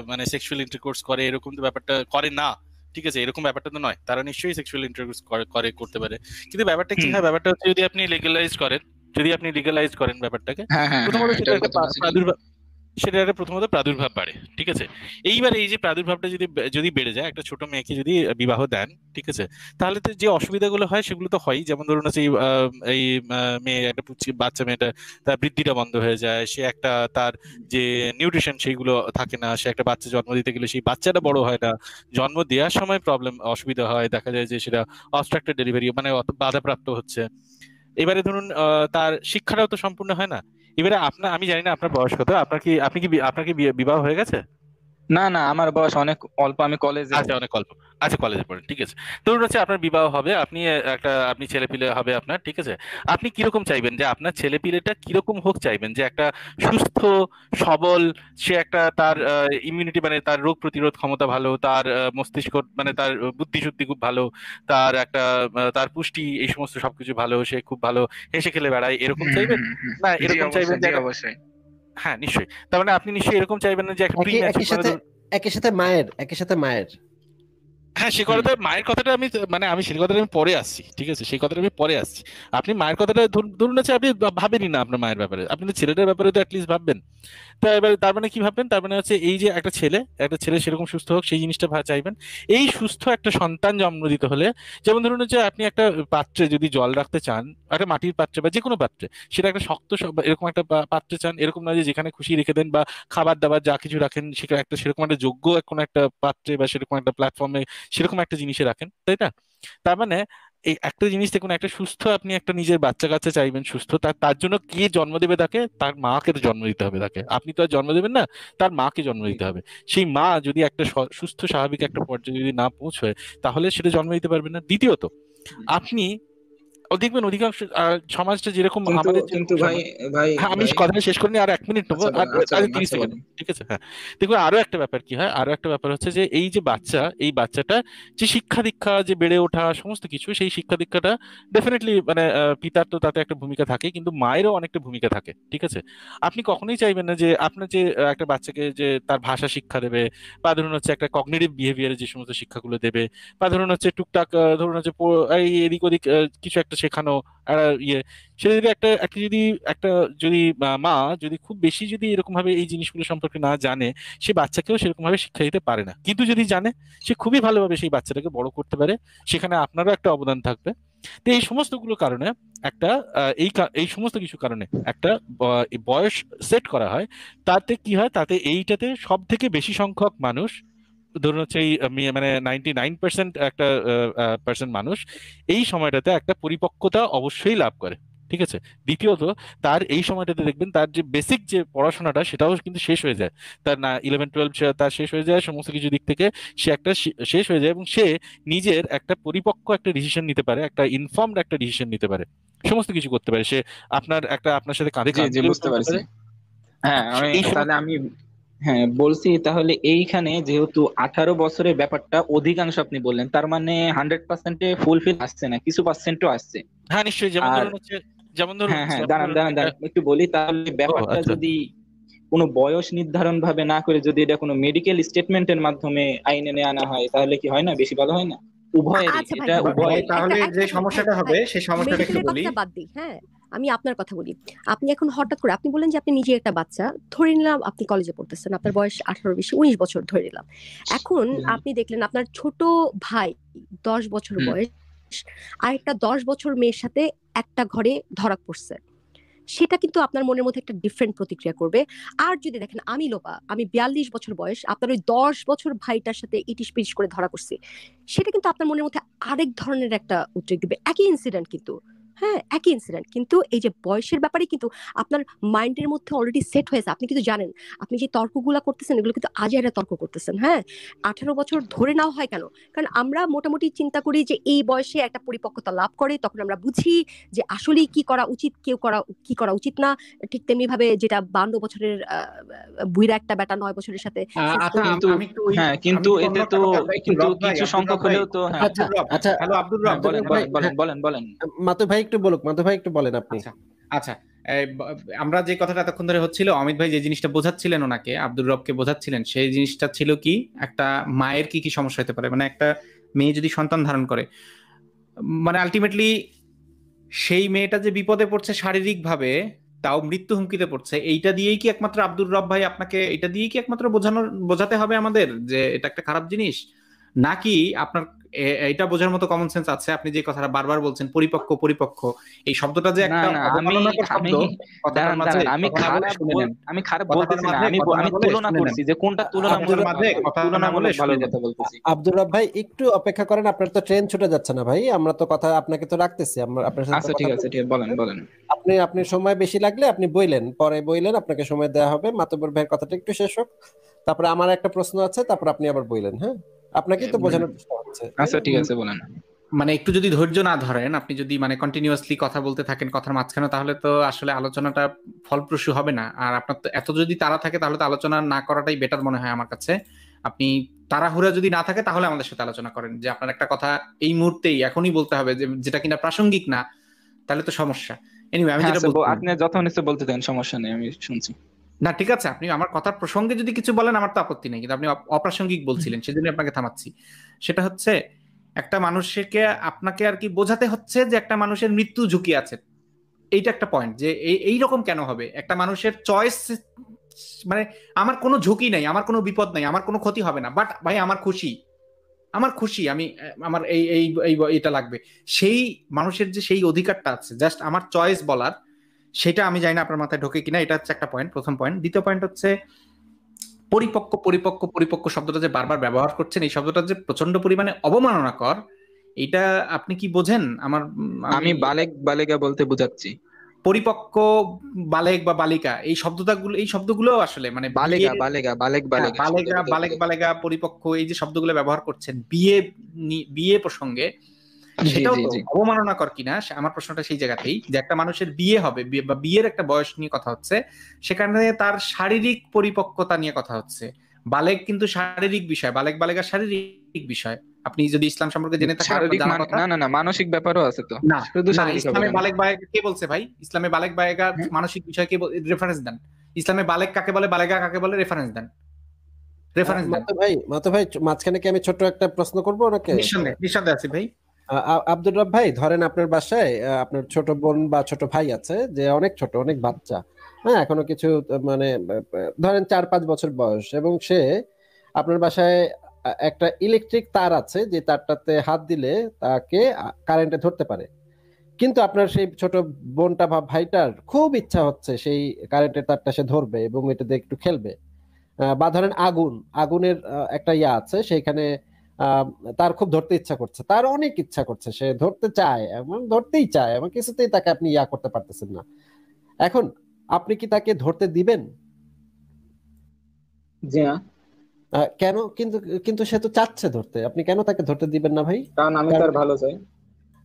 মানে সেক্সুয়াল ইন্টারকোর্স করে, এরকম তো ব্যাপারটা করে না। ঠিক আছে, এরকম ব্যাপারটা তো নয়, তারা নিশ্চয়ই সেক্সুয়াল ইন্টারকোর্স করতে পারে। কিন্তু ব্যাপারটা কি হুম। হয়, ব্যাপারটা হচ্ছে যদি আপনি লিগালাইজ করেন ব্যাপারটাকে, হ্যাঁ, হ্যাঁ, হ্যাঁ, প্রথমত সেটা এটার একটা কথা বলছি। প্রাদুর্ভাব, সেটা একটা প্রথমত প্রাদুর্ভাব বাড়ে। ঠিক আছে, এইবার এই যে প্রাদুর্ভাবটা যদি যদি বেড়ে যায়, একটা ছোট মেয়েকে যদি বিবাহ দেন, ঠিক আছে, তাহলে তো যে অসুবিধাগুলো হয় সেগুলো তো হয়ই। যেমন ধরুন হচ্ছে এই মেয়ে, একটা বাচ্চা মেয়েটা, তার বৃদ্ধিটা বন্ধ হয়ে যায়, সে একটা তার যে নিউট্রিশন সেইগুলো থাকে না, সে একটা বাচ্চা জন্ম দিতে গেলে সেই বাচ্চাটা বড় হয় না, জন্ম দেওয়ার সময় অসুবিধা হয়, দেখা যায় যে সেটা অবস্ট্রাক্টেড ডেলিভারি, মানে বাধাপ্রাপ্ত হচ্ছে। এবারে ধরুন তার শিক্ষাটাও তো সম্পূর্ণ হয় না। এবারে আমি জানি না আপনার বয়স কত, আপনার কি বিবাহ হয়ে গেছে? না, না, আমার বয়স অনেক অল্প, আমি কলেজে আচ্ছা, পড়ি। অনেক অল্প। আচ্ছা, কলেজে পড়েন, ঠিক আছে। ধরুন হচ্ছে আপনার বিবাহ হবে, আপনি ছেলে পিলে হবে আপনার, ঠিক আছে। আপনি কিরকম চাইবেন যে আপনার ছেলে পিলেটা কিরকম হোক চাইবেন? যে একটা সুস্থ, সবল, সে একটা তার ইমিউনিটি, মানে তার রোগ প্রতিরোধ ক্ষমতা ভালো, তার মস্তিষ্ক, মানে তার বুদ্ধি শুদ্ধি খুব ভালো, তার একটা তার পুষ্টি, এই সমস্ত সবকিছু ভালো, সে খুব ভালো হেসে খেলে বেড়ায়, এরকম হুম, চাইবেন? হুম, হুম। না জি এরকম চাইবেন অবশ্যই, যে জি একটা, অবশ্যই। হ্যাঁ নিশ্চয়ই, তার মানে আপনি নিশ্চয়ই এরকম চাইবেন না যে একটা প্রি ন্যাচুরাল, একই সাথে মায়ের। হ্যাঁ সেই কথাটা, মায়ের কথাটা আমি মানে আমি সেই কথাটা আমি পরে আসছি, ঠিক আছে, সেই কথাটা আমি পরে আসছি। আপনি মায়ের কথাটা ধরুন আছে, আপনি ভাবেনই না আপনার মায়ের ব্যাপারে, আপনি তো ছেলেটার ব্যাপারে তো অ্যাটলিস্ট ভাববেন। তা এবার তার মানে কি ভাববেন, তার মানে হচ্ছে এই যে একটা ছেলে সেরকম সুস্থ হোক সেই জিনিসটা চাইবেন। এই সুস্থ একটা সন্তান জন্ম দিতে হলে, যেমন ধরুন হচ্ছে আপনি একটা পাত্রে যদি জল রাখতে চান, একটা মাটির পাত্রে বা যে কোনো পাত্রে, সেটা একটা শক্ত এরকম একটা পাত্রে চান, এরকম না যে যেখানে খুশি রেখে দেন, বা খাবার দাবার যা কিছু রাখেন সেটা একটা সেরকম একটা যোগ্য কোনো একটা পাত্রে বা সেরকম একটা প্ল্যাটফর্মে সেরকম একটা জিনিসে রাখেন, তাই না? তার মানে এই একটা জিনিস দেখুন, একটা সুস্থ আপনি একটা নিজের বাচ্চা কাচ্চা চাইবেন সুস্থ, তার জন্য কে জন্ম দেবে তাকে? তার মাকে তো জন্ম দিতে হবে তাকে, আপনি তো আর জন্ম দেবেন না, তার মাকে জন্ম দিতে হবে। সেই মা যদি একটা সুস্থ স্বাভাবিক একটা পর্যায়ে যদি না পৌঁছয়, তাহলে সেটা জন্ম দিতে পারবে না। দ্বিতীয়ত, আপনি দেখবেন অধিকাংশ সমাজটা যেরকম কিন্তু আমাদের কিন্তু যেরকম ভাই সমাজ, ভাই হ্যাঁ আমি ভাই কথাটা শেষ করিনি, আর 1 মিনিট নেবো, আচ্ছা আর বলেন, আচ্ছা আর বলেন, 30 সেকেন্ড, বলেন। ঠিক আছে? হ্যাঁ দেখুন, আরো একটা ব্যাপার কি হয়, আরো একটা ব্যাপার হচ্ছে যে এই যে এই বাচ্চাটা যে শিক্ষা দীক্ষা, যে বেড়ে ওঠা সমস্ত কিছু, সেই শিক্ষা দীক্ষাটা ডেফিনেটলি মানে পিতার তো তাতে একটা ভূমিকা থাকে, কিন্তু মায়েরও অনেকটা ভূমিকা থাকে, ঠিক আছে? আপনি কখনোই চাইবেন না যে আপনার যে একটা বাচ্চাকে যে তার ভাষা শিক্ষা দেবে, বা ধরুন হচ্ছে একটা কগনিটিভ বিহেভিয়ারের যে সমস্ত শিক্ষাগুলো দেবে, বা ধরুন হচ্ছে টুকটাক ধরুন হচ্ছে এই এদিক ওদিক কিছু একটা শেখানো, ইয়ে, সে যদি একটা যদি মা যদি খুব বেশি যদি এরকম ভাবে এই জিনিসগুলো সম্পর্কে না জানে, সে বাচ্চাকেও সেরকম ভাবে শিক্ষা দিতে পারে না। কিন্তু যদি জানে, সে খুবই ভালোভাবে সেই বাচ্চাটাকে বড় করতে পারে, সেখানে আপনারও একটা অবদান থাকবে। তো এই সমস্তগুলো কারণে একটা এই সমস্ত কিছু কারণে একটা বয়স সেট করা হয়। তাতে কি হয়, তাতে এইটাতে সব থেকে বেশি সংখ্যক মানুষ, ধরুন হচ্ছে এই মানে 99% একটা পার্সেন্ট মানুষ এই সময়টাতে একটা পরিপক্কতা অবশ্যই লাভ করে, ঠিক আছে? দ্বিতীয়ত, তার এই সময়টাতে দেখবেন তার যে বেসিক যে পড়াশোনাটা সেটাও কিন্তু শেষ হয়ে যায়, তার না 11-12 তার শেষ হয়ে যায়, সমস্ত কিছু দিক থেকে সে একটা শেষ হয়ে যায়, এবং সে নিজের একটা পরিপক্ক একটা ডিসিশন নিতে পারে, একটা ইনফর্মড একটা ডিসিশন নিতে পারে, সমস্ত কিছু করতে পারে সে। আপনার সাথে কাঁধে জি কাঁধ জি, মিলিয়েও বুঝতে চলতে পারছি। পারে। হ্যাঁ আমি এই সমস্ত, তাহলে আমি হ্যাঁ বলছি, তাহলে এইখানে যেহেতু 18 বছরের ব্যাপারটা অধিকাংশ আপনি বললেন, তার মানে 100%-এ ফুলফিল আসছে না, কিছু পার্সেন্টও আসছে। হ্যাঁ নিশ্চয়ই, আর যেমন ধরুন হ্যাঁ হচ্ছে হ্যাঁ, যেমন দাঁড়ান ধরুন দাঁড়ান একটা, দাঁড়ান একটু বলি, তাহলে ও ব্যাপারটা আচ্ছা, যদি কোনো বয়স নির্ধারণ ভাবে না করে যদি এটা কোনো মেডিকেল স্টেটমেন্টের মাধ্যমে আইনে নিয়ে আনা হয়, তাহলে কি হয় না, বেশি ভালো হয় না? উভয়েরই, আচ্ছা ভাই, এটা ভাই উভয়েরই। তাহলে যে ভাই সমস্যাটা হবে ভাই, সেই সমস্যাটা একটু মেডিকেলের বলি। কথাটা বাদ দিই, হ্যাঁ আমি আপনার কথা বলি। আপনি এখন হঠাৎ করে আপনি বলেন যে আপনি নিজে একটা বাচ্চা, ধরে নিলাম আপনি কলেজে পড়তেছেন, আপনার বয়স 18-20-19 বছর ধরে নিলাম। এখন আপনি দেখলেন আপনার ছোট ভাই 10 বছর হুম। বয়স আরেকটা 10 বছর মেয়ের সাথে একটা ঘরে ধরা পড়ছে, সেটা কিন্তু আপনার মনের মধ্যে একটা ডিফারেন্ট প্রতিক্রিয়া করবে। আর যদি দেখেন আমি লোপা, আমি 42 বছর বয়স, আপনার ওই 10 বছর ভাইটার সাথে ইটিস পিটিস করে ধরা করছি, সেটা কিন্তু আপনার মনের মধ্যে আরেক ধরনের একটা উদ্রেক দিবে। একই ইনসিডেন্ট কিন্তু, হ্যাঁ একই ইনসিডেন্ট, কিন্তু এই যে বয়সের ব্যাপারে কিন্তু আপনার মাইন্ডের মধ্যে অলরেডি সেট হয়েছে। আপনি কিন্তু জানেন আপনি যে তর্কগুলা করতেছেন এগুলো কিন্তু আজে একটা তর্ক করতেছেন। হ্যাঁ 18 বছর ধরে নেওয়া হয় কেন? কারণ আমরা মোটামুটি চিন্তা করি যে এই বয়সে একটা পরিপক্কতা লাভ করে, তখন আমরা বুঝি যে আসলে কি করা উচিত, কি করা উচিত না। ঠিক তেমনি ভাবে যেটা 52 বছরের বুইরা একটা বেটা 9 বছরের সাথে আচ্ছা কিন্তু আমি একটু ওই হ্যাঁ, আমি কিন্তু একটু অন্য এতে একটা তো কথা একটু কিন্তু রব ভাই, কিছু আব্দুল সংখ্যক রব ভাই, হলেও তো হ্যাঁ। আচ্ছা আব্দুল রব, আচ্ছা হ্যালো আব্দুল রব, হ্যাঁ বলেন ভাই, বলেন বলেন হ্যাঁ, বলেন বলেন। মাতু ভাই একটু বলুক, মাতু ভাই একটু বলেন আপনি। আচ্ছা আচ্ছা, আমরা যে কথাটা এতক্ষণ ধরে হচ্ছিল, অমিত ভাই যে জিনিসটা বোঝাচ্ছিলেন ওনাকে, আব্দুল রবকে বোঝাচ্ছিলেন, সেই জিনিসটা ছিল কি, একটা মায়ের কি কি সমস্যা হতে পারে, মানে একটা মেয়ে যদি সন্তান ধারণ করে, মানে আলটিমেটলি সেই মেয়েটা যে বিপদে পড়ছে শারীরিক ভাবে, তাও মৃত্যু হুমকিতে পড়ছে, এইটা দিয়েই কি একমাত্র আব্দুল রব ভাই আপনাকে এটা দিয়ে কি একমাত্র বোঝাতে হবে আমাদের যে এটা একটা খারাপ জিনিস, নাকি আপনার এটা বোঝার মতো কমন সেন্স আছে? আপনি যে কথাটা বারবার বলছেন পরিপক্ক পরিপক্ক, এই শব্দটা যে না একটা না, আমি অবমাননাকর আমি শব্দ, কথাটার দাঁড়ান মাঝে দাঁড়ান, আমি কথা না বলে খারাপ শুনে নেন, আমি খারাপ কথাটার বলতেছি না, মাঝে আমি কথা না আমি বলে তুলনা শুনে নেন, করছি যে কোনটা আব্দুর কথাটার মাঝে কথা না বলে তুলনামূলক ভালো শুনে নেন। কথা বলতেছি। আব্দুর রব ভাই একটু অপেক্ষা করেন, আপনার তো ট্রেন ছুটে যাচ্ছে না ভাই, আমরা তো কথা আপনাকে তো রাখতেছি, আমরা আপনার সাথে তো আচ্ছা কথা ঠিক আছে, ঠিক আছে, বলেন বলেন। আপনি সময় বেশি লাগলে আপনি বইলেন, পরে বইলেন, আপনাকে সময় দেওয়া হবে। মাতবর ভাইয়ের কথাটা একটু শেষ হোক, তারপরে আমার একটা প্রশ্ন আছে, তারপর আপনি আবার বইলেন। হ্যাঁ আপনাকেই তো বোঝানোর চেষ্টা হচ্ছে, তাই আচ্ছা না? ঠিক আছে, বলেন। মানে একটু যদি ধৈর্য না ধরেন, আপনি যদি মানে কন্টিনিউয়াসলি কথা বলতে থাকেন কথার মাঝখানে, তাহলে তো আসলে আলোচনাটা ফলপ্রসূ হবে না। আর আপনার তো এত যদি তাড়া থাকে, তাহলে তো আলোচনা না করাটাই বেটার মনে হয় আমার কাছে। আপনি তাড়াহুড়া যদি না থাকে, তাহলে আমাদের সাথে আলোচনা করেন, যে আপনার একটা কথা এই মুহূর্তেই এখনই বলতে হবে, যেটা কিনা প্রাসঙ্গিক না, তাহলে তো সমস্যা। এনিওয়ে আমি হ্যাঁ যেটা আচ্ছা, বলছিলাম, আপনি যখন ইচ্ছে বলতে দেন, সমস্যা নেই, আমি শুনছি। না ঠিক আছে, আপনি আমার কথার প্রসঙ্গে যদি কিছু বলেন আমার তো আপত্তি নেই, কিন্তু আপনি অপ্রাসঙ্গিক বলছিলেন সেজন্য আপনাকে থামাচ্ছি। সেটা হচ্ছে একটা মানুষকে আপনাকে আর কি বোঝাতে হচ্ছে যে একটা মানুষের মৃত্যু ঝুঁকি আছে, এইটা একটা পয়েন্ট, যে এই রকম কেন হবে একটা মানুষের চয়েস, মানে আমার কোনো ঝুঁকি নাই, আমার কোনো বিপদ নাই, আমার কোনো ক্ষতি হবে না, বাট ভাই আমার খুশি, আমি আমার এটা লাগবে, সেই মানুষের যে সেই অধিকারটা আছে জাস্ট আমার চয়েস বলার, সেটা আমি জানি না আপনার মাথায় ঢোকে কিনা। এটা হচ্ছে একটা পয়েন্ট, প্রথম পয়েন্ট। দ্বিতীয় পয়েন্ট হচ্ছে পরিপক্ক পরিপক্ক পরিপক্ক শব্দটা যে বারবার ব্যবহার করছেন, এই শব্দটা যে প্রচন্ড পরিমাণে অবমাননাকর, এটা আপনি কি বোঝেন? আমি বালেক বালিকা বলতে বুঝাচ্ছি। পরিপক্ক, বালেক বা বালিকা, এই শব্দগুলো আসলে মানে বালেগা বালেগা বালেক বালেগা বালেগা বালেক বালেগা পরিপক্ক, এই যে শব্দগুলো ব্যবহার করছেন বিয়ে প্রসঙ্গে, সেটাও তো অবমাননাকর কিনা আমার প্রশ্নটা সেই জায়গাতেই, যে একটা মানুষের বিয়ে হবে বা বিয়ের একটা বয়স নিয়ে কথা হচ্ছে, সেখানে তার শারীরিক পরিপক্কতা নিয়ে কথা হচ্ছে। বালেক কিন্তু শারীরিক বিষয়, বালেক বালেগা শারীরিক বিষয়। আপনি যদি ইসলাম সম্পর্কে জেনে থাকেন, না মানসিক ব্যাপারও আছে তো, না শুধু শারীরিক হবে ইসলামে না। বালেক বালেগা কে বলছে ভাই? ইসলামে বালেক বালেগা মানসিক বিষয় কে রেফারেন্স দেন? ইসলামে বালেক কাকে বলে, বালেগা কাকে বলে, রেফারেন্স দেন। মাতো ভাই মাঝখানে কি আমি ছোট একটা প্রশ্ন করবো ওনাকে? নিঃসন্দেহে আছি ভাই। আব্দুর রব ভাই, ধরেন আপনার বাসায় আপনার ছোট বোন বা ছোট ভাই আছে, যে অনেক ছোট, অনেক বাচ্চা, হ্যাঁ, এখনো কিছু মানে ধরেন 4-5 বছর বয়স, এবং সে আপনার বাসায় একটা ইলেকট্রিক তার আছে, যে তারটাতে হাত দিলে তাকে কারেন্টে ধরতে পারে, কিন্তু আপনার সেই ছোট বোনটা বা ভাইটার খুব ইচ্ছা হচ্ছে সেই কারেন্টের তারটা সে ধরবে এবং এটা দিয়ে একটু খেলবে। বা ধরেন আগুনের একটা ইয়া আছে সেইখানে, আহ, তার খুব ধরতে ইচ্ছা করছে, তার অনেক ইচ্ছা করছে, সে ধরতে চায়, এমন ধরতেই চায়, এমন কিছুতেই তাকে আপনি ইয়া করতে পারতেছেন না। এখন আপনি কি তাকে ধরতে দিবেন? জি না, কেন? কিন্তু কিন্তু সে তো চাচ্ছে ধরতে, আপনি কেন তাকে ধরতে দিবেন না ভাই? কারণ আমি তার ভালো চাই।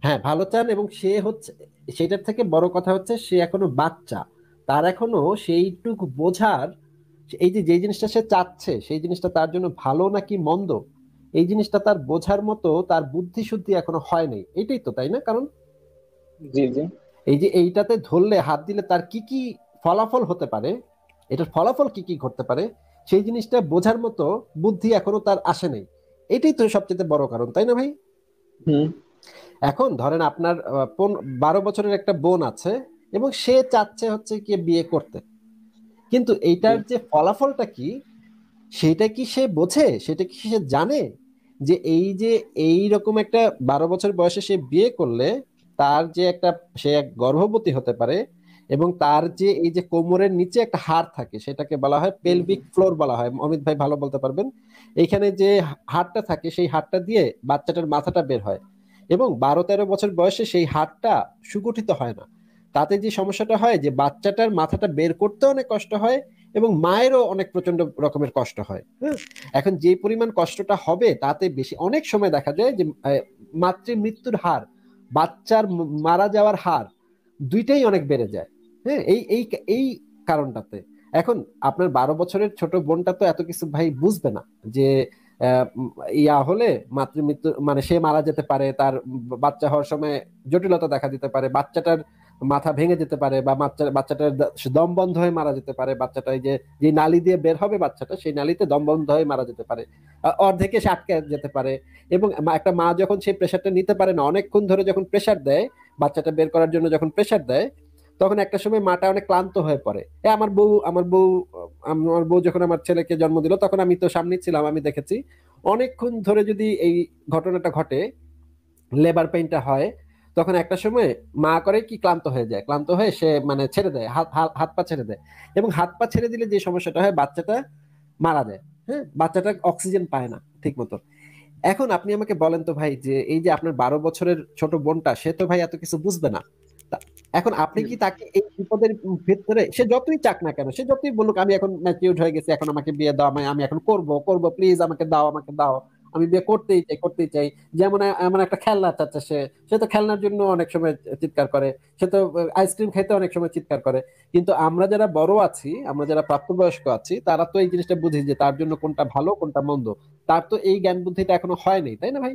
হ্যাঁ, ভালো চান, এবং সে হচ্ছে, সেটার থেকে বড় কথা হচ্ছে সে এখনো বাচ্চা, তার এখনো সেইটুকু বোঝার, এই যে জিনিসটা সে চাচ্ছে সেই জিনিসটা তার জন্য ভালো নাকি মন্দ, এই জিনিসটা তার বোঝার মতো তার বুদ্ধি শুদ্ধি এখনো হয়নি, এটাই তো, তাই না? কারণ জি জি, এই যে এইটাতে ধরলে, হাত দিলে তার কি কি ফলাফল হতে পারে, এটার ফলাফল কি কি ঘটতে পারে, সেই জিনিসটা বোঝার মতো বুদ্ধি এখনো তার আসে নাই। এটাই তো সবচেয়ে বড় কারণ, তাই না ভাই? এখন ধরেন আপনার 12 বছরের একটা বোন আছে, এবং সে চাচ্ছে হচ্ছে কি বিয়ে করতে, কিন্তু এইটার যে ফলাফলটা কি, সেটা কি সে বোঝে, সেটা কি সে জানে, যে এই যে এই রকম একটা 12 বছর বয়সে সে বিয়ে করলে তার যে একটা, সে এক গর্ভবতী হতে পারে, এবং তার যে এই যে কোমরের নিচে একটা হাড় থাকে, সেটাকে বলা হয় পেলভিক ফ্লোর বলা হয়, অমিত ভাই ভালো বলতে পারবেন। এইখানে যে হাড়টা থাকে, সেই হাড়টা দিয়ে বাচ্চাটার মাথাটা বের হয়, এবং 12-13 বছর বয়সে সেই হাড়টা সুগঠিত হয় না। তাতে যে সমস্যাটা হয়, যে বাচ্চাটার মাথাটা বের করতে অনেক কষ্ট হয়, এবং মায়েরও অনেক প্রচন্ড রকমের কষ্ট হয়। হ্যাঁ, এখন যে পরিমাণ কষ্টটা হবে তাতে বেশি, অনেক সময় দেখা যায় যে মাতৃ মৃত্যুর হার, বাচ্চার মারা যাওয়ার হার, দুইটাই অনেক বেড়ে যায়। হ্যাঁ, এই এই এই কারণটাতে। এখন আপনার 12 বছরের ছোট বোনটা তো এত কিছু ভাই বুঝবে না, যে ইয়া হলে মাতৃমৃত্যু মানে সে মারা যেতে পারে, তার বাচ্চা হওয়ার সময় জটিলতা দেখা দিতে পারে, বাচ্চাটার মাথা ভেঙে যেতে পারে, বা বাচ্চাটার দম বন্ধ হয়ে মারা যেতে পারে, বাচ্চাটা এই যে নালী দিয়ে বের হবে বাচ্চাটা, সেই নালীতে দম বন্ধ হয়ে মারা যেতে পারে, অর্ধেকে সে আটকে যেতে পারে। এবং একটা মা যখন সেই প্রেশারটা নিতে পারে না, অনেকক্ষণ ধরে যখন প্রেশার দেয়, বাচ্চাটা বের করার জন্য যখন প্রেশার দেয়, তখন একটা সময় মাটা অনেক ক্লান্ত হয়ে পড়ে। আমার বউ যখন আমার ছেলেকে জন্ম দিল, তখন আমি তো সামনে ছিলাম, আমি দেখেছি অনেকক্ষণ ধরে যদি এই ঘটনাটা ঘটে, লেবার পেইনটা হয়, তখন একটা সময় মা করে কি, ক্লান্ত হয়ে যায়, ক্লান্ত হয়ে সে মানে ছেড়ে দেয়, হাত পা ছেড়ে দেয়, এবং হাত পা ছেড়ে দিলে যে সমস্যাটা হয়, বাচ্চাটা মারা যায়। হ্যাঁ, বাচ্চাটা অক্সিজেন পায় না ঠিক মতো। এখন আপনি আমাকে বলেন তো ভাই, যে এই যে আপনার 12 বছরের ছোট বোনটা, সে তো ভাই এত কিছু বুঝবে না। এখন আপনি কি তাকে এই বিপদের ভিতরে, সে যতই চাক না কেন, সে যতই বলুক আমি এখন ম্যাচিউরড হয়ে গেছি, এখন আমাকে বিয়ে দাও, আমি এখন করব প্লিজ, আমাকে দাও, আমি বিয়ে করতেই চাই, যেমন এমন একটা খেলনা চাচ্ছে সে, সে তো খেলনার জন্য অনেক সময় চিৎকার করে, সে তো আইসক্রিম খাইতে অনেক সময় চিৎকার করে। কিন্তু আমরা যারা বড় আছি, আমরা যারা প্রাপ্তবয়স্ক আছি, তারা তো এই জিনিসটা বুঝি যে তার জন্য কোনটা ভালো কোনটা মন্দ, তার তো এই জ্ঞান বুদ্ধিটা এখনো হয়নি, তাই না ভাই?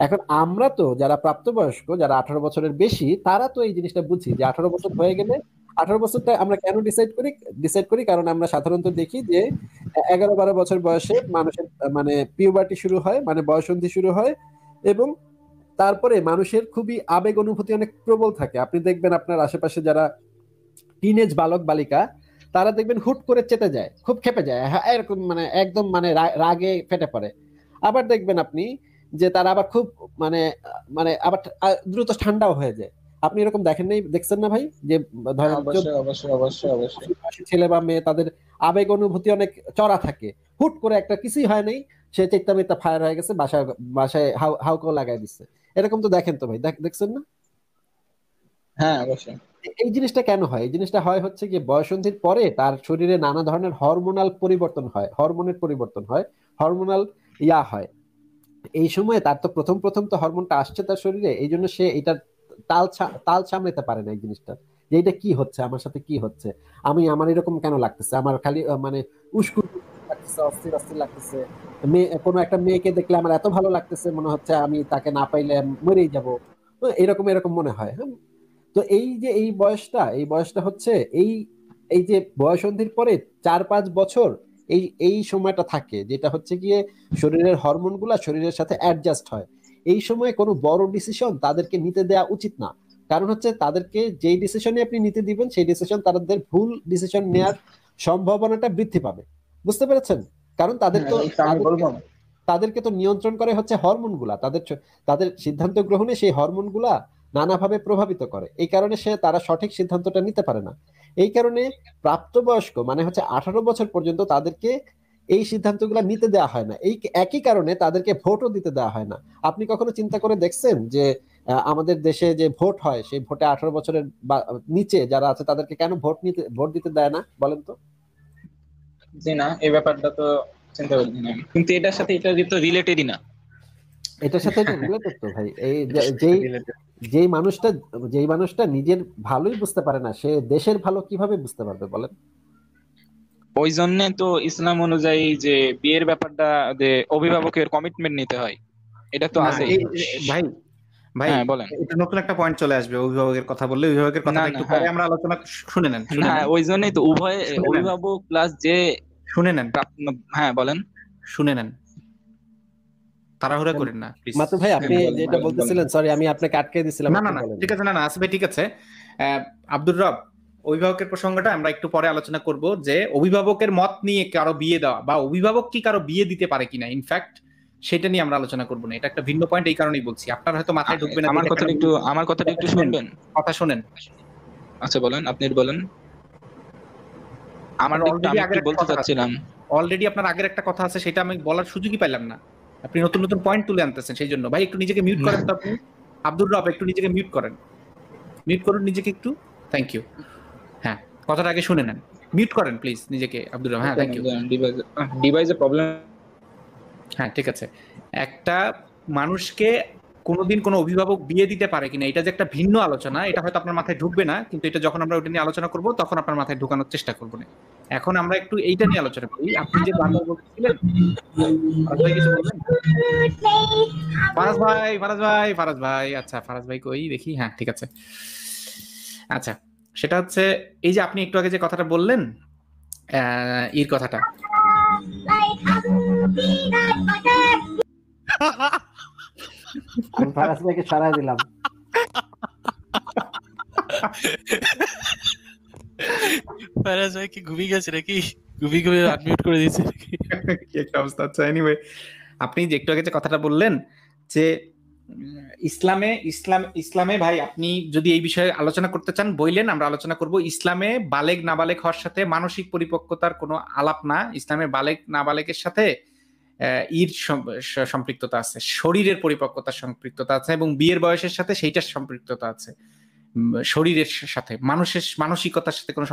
এখন আমরা তো যারা প্রাপ্তবয়স্ক, যারা 18 বছরের বেশি, তারা তো এই জিনিসটা বুঝি যে 18 বছর হয়ে গেলে 18 বছরটা আমরা কেন ডিসাইড করি কারণ আমরা সাধারণত দেখি যে 11-12 বছর বয়সে মানুষের মানে পিউবার্টি শুরু হয়, মানে বয়ঃসন্ধি শুরু হয়, এবং তারপরে মানুষের খুবই আবেগ অনুভূতি অনেক প্রবল থাকে। আপনি দেখবেন আপনার আশেপাশে যারা টিনেজ বালক বালিকা, তারা দেখবেন হুট করে চেতে যায়, খুব ক্ষেপে যায়, হ্যাঁ এরকম মানে একদম মানে রাগে ফেটে পড়ে। আবার দেখবেন আপনি যে তারা আবার খুব মানে মানে আবার দ্রুত ঠান্ডাও হয়ে যায়। আপনি এরকম দেখছেন না ভাই, যে ধরেন ছেলে বা মেয়ে তাদের আবেগ অনুভূতি অনেক চড়া থাকে, হুট করে একটা কিছুই হয় নাই, সে চেত্তা মেত্তা ফায়ার হয়ে গেছে, বাসায় হাউকাও লাগাই দিচ্ছে। এরকম তো দেখেন তো ভাই, দেখছেন না? হ্যাঁ অবশ্যই। এই জিনিসটা কেন হয়? এই জিনিসটা হয় হচ্ছে কি বয়ঃসন্ধির পরে তার শরীরে নানা ধরনের হরমোনাল পরিবর্তন হয়, হরমোনের পরিবর্তন হয়, হরমোনাল হয়। এই সময় তার তো প্রথম তো হরমোনটা আসছে তার শরীরে, এই জন্য সে এটা তাল সামলাতে পারে না এই জিনিসটা, যে এটা কি হচ্ছে আমার সাথে, কি হচ্ছে, আমার এরকম কেন লাগতেছে, আমার খালি মানে উস্কুর লাগতেছে, অস্থির অস্থির লাগতেছে, কোনো একটা মেয়েকে দেখলে আমার এত ভালো লাগতেছে, মনে হচ্ছে আমি তাকে না পাইলে মরেই যাবো, এরকম মনে হয়। হ্যাঁ, তো এই বয়সটা হচ্ছে এই এই যে বয়ঃসন্ধির পরে 4-5 বছর এই সময়টা থাকে, যেটা হচ্ছে গিয়ে শরীরের হরমোনগুলা শরীরের সাথে অ্যাডজাস্ট হয়। এই সময় কোনো বড় ডিসিশন তাদেরকে নিতে দেওয়া উচিত না, কারণ হচ্ছে তাদেরকে যেই ডিসিশনে আপনি নিতে দিবেন সেই ডিসিশন তাদের ভুল ডিসিশন নেওয়ার সম্ভাবনাটা বৃদ্ধি পাবে। বুঝতে পেরেছেন? কারণ তাদেরকে তো নিয়ন্ত্রণ করে হচ্ছে হরমোনগুলা, তাদের সিদ্ধান্ত গ্রহণে সেই হরমোনগুলা নানাভাবে প্রভাবিত করে। এই কারণে তারা সঠিক সিদ্ধান্তটা নিতে পারে না। এই কারণে প্রাপ্তবয়স্ক মানে হচ্ছে 18 বছর পর্যন্ত তাদেরকে এই সিদ্ধান্তগুলো নিতে দেওয়া হয় না। এই একই কারণে তাদেরকে ভোটও দিতে দেওয়া হয় না। আপনি কখনো চিন্তা করে দেখছেন যে আমাদের দেশে যে ভোট হয় সেই ভোটে 18 বছরের নিচে যারা আছে তাদেরকে কেন ভোট দিতে দেয় না বলেন তো? জি না, এই ব্যাপারটা তো চিন্তা করিনি আমি, কিন্তু এটার সাথে এটা তো রিলেটেডই না। এটার সাথে এটা রিলেটেড তো ভাই। এই যেই মানুষটা নিজের ভালোই বুঝতে পারে না, সে দেশের ভালো কিভাবে বুঝতে পারবে বলেন? ওই জন্য তো ইসলাম অনুযায়ী যে বিয়ের ব্যাপারটা যে অভিভাবকের কমিটমেন্ট নিতে হয়, এটা তো আছে। ভাই হ্যাঁ বলেন। এটা নতুন একটা পয়েন্ট চলে আসবে, অভিভাবকের কথা বললে অভিভাবকের কথাটা একটু পরে আমরা আলোচনা শুনে নেন। হ্যাঁ ওই জন্যই তো উভয় অভিভাবক প্লাস যে শুনে নেন। হ্যাঁ বলেন। শুনে নেন, তাড়াহুড়া করেন না প্লিজ। মাতু ভাই আপনি যেটা বলতেছিলেন, সরি আমি আপনাকে আটকে দিছিলাম। না ঠিক আছে, না আসবে, ঠিক আছে। আব্দুর রব, অভিভাবকের প্রসঙ্গটা আমরা একটু পরে আলোচনা করব, যে অভিভাবকের মত নিয়ে কারো বিয়ে দেওয়া বা অভিভাবক কি কারো বিয়ে দিতে পারে কিনা, ইনফ্যাক্ট সেটা নিয়ে আমরা আলোচনা করব না। এটা একটা ভিন্ন পয়েন্ট, এই কারণেই বলছি। আপনার হয়তো মাথায় ঢুকবে না। আমার কথাটা একটু শুনবেন। কথা শুনেন। আচ্ছা বলেন, আপনি বলেন। আমি বলতে চাচ্ছিলাম অলরেডি আপনার আগের একটা কথা আছে, সেটা আমি বলার সুযোগই পাইলাম না। আপনি নতুন পয়েন্ট তুলে আনতেছেন, সেই জন্য ভাই একটু নিজেকে মিউট করেন তো। আপনি আব্দুর রব একটু নিজেকে মিউট করুন নিজেকে একটু। Thank you. হ্যাঁ, কথাটা আগে শুনে নেন। মিউট করেন প্লিজ নিজেকে আব্দুর রব। হ্যাঁ থ্যাংক ইউ। ডিভাইসে প্রবলেম। হ্যাঁ ঠিক আছে। একটা মানুষকে কোনোদিন কোনো অভিভাবক বিয়ে দিতে পারে কিনা, এটা যে একটা ভিন্ন আলোচনা, এটা হয়তো আপনার মাথায় ঢুকবে না, কিন্তু এটা যখন আমরা ওটা নিয়ে আলোচনা করব তখন আপনার মাথায় ঢুকানোর চেষ্টা করবো না। এখন আমরা একটু এইটা নিয়ে আলোচনা করি। আপনি যে বারবার বলছিলেন, ফারাজ ভাই আচ্ছা ফারাজ ভাই কই দেখি। হ্যাঁ ঠিক আছে। আচ্ছা, সেটা হচ্ছে এই যে আপনি একটু আগে যে কথাটা বললেন, এর কথাটা আমি ফারাজ ভাইকে সারাই দিলাম। ফারাজ ভাই কি ঘুমিয়ে গেছে নাকি? ঘুমিয়ে আনমিউট করে দিয়েছে নাকি? কি একটা অবস্থা। আচ্ছা এনিওয়ে, আপনি যে একটু আগে যে কথাটা বললেন যে ইসলামে ভাই, আপনি যদি এই বিষয়ে আলোচনা করতে চান বললেন, আমরা আলোচনা করব। ইসলামে বালেগ নাবালেগ হওয়ার সাথে মানসিক পরিপক্কতার কোনো আলাপ না। ইসলামে বালেগ নাবালেগের সাথে সম্পৃক্ততা আছে, শরীরের পরিপক্কতার সম্পৃক্ততা আছে, এবং বিয়ের বয়সের সাথে সেইটার সম্পৃক্ততা আছে। শরীরের সাথে মানুষের মানসিকতার সাথে কোনো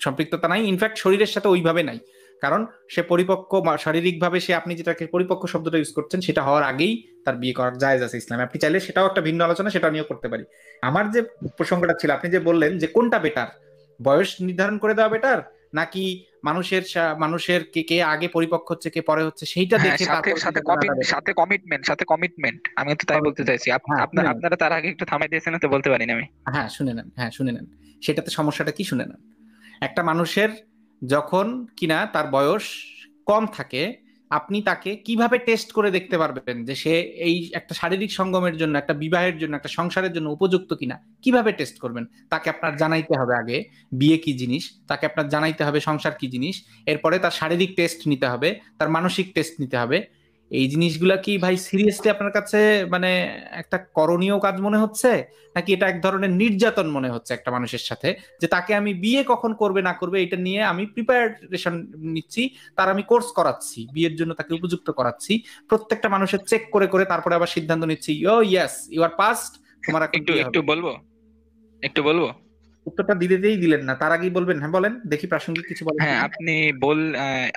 সম্পৃক্ততা নাই। ইনফ্যাক্ট শরীরের সাথে ওইভাবে নাই, কারণ সে পরিপক্ক শারীরিকভাবে, সে আপনি যেটাকে পরিপক্ক শব্দটা ইউজ করছেন সেটা হওয়ার আগেই তার বিয়ে করার জায়েজ আছে ইসলামে। আপনি চাইলে সেটাও একটা ভিন্ন আলোচনা, সেটা নিয়েও করতে পারি। আমার যে প্রসঙ্গটা ছিল, আপনি যে বললেন যে কোনটা বেটার, বয়স নির্ধারণ করে দেওয়া বেটার নাকি মানুষের কে আগে পরিপক্ক হচ্ছে কে পরে হচ্ছে সেইটা দেখে সাথে কমিটমেন্ট। আমি তো তাই বলতে চাইছি। আপনারা তার আগে একটু থামাই দিয়েছেন তো, বলতে পারিনি আমি। হ্যাঁ শুনে নেন। সেটাতে সমস্যাটা কি শুনে নেন। একটা মানুষের যখন কিনা তার বয়স কম থাকে, আপনি তাকে কিভাবে টেস্ট করে দেখতে পারবেন যে সে এই একটা শারীরিক সঙ্গমের জন্য, একটা বিবাহের জন্য, একটা সংসারের জন্য উপযুক্ত কিনা? কিভাবে টেস্ট করবেন? তাকে আপনার জানাইতে হবে আগে বিয়ে কি জিনিস, তাকে আপনার জানাইতে হবে সংসার কি জিনিস, এরপরে তার শারীরিক টেস্ট নিতে হবে, তার মানসিক টেস্ট নিতে হবে। এই জিনিসগুলা কি ভাই সিরিয়াসলি আপনার কাছে মানে একটা করণীয় কাজ মনে হচ্ছে, নাকি এটা এক ধরনের নির্যাতন মনে হচ্ছে একটা মানুষের সাথে, যে তাকে আমি বিয়ে কখন করবে না করবে এটা নিয়ে আমি প্রিপারেশন নিচ্ছি, তার আমি কোর্স করাচ্ছি, বিয়ের জন্য তাকে উপযুক্ত করাচ্ছি, প্রত্যেকটা মানুষের চেক করে করে তারপরে আবার সিদ্ধান্ত নিচ্ছি, ও ইয়েস ইউ আর পাস্ট, তোমার এখন একটু বিয়ে একটু হবে। বলবো। উত্তরটা দিতেই দিলেন না, তার আগেই বলবেন। হ্যাঁ বলেন দেখি, প্রাসঙ্গিক কিছু বলেন হ্যাঁ, কিনা।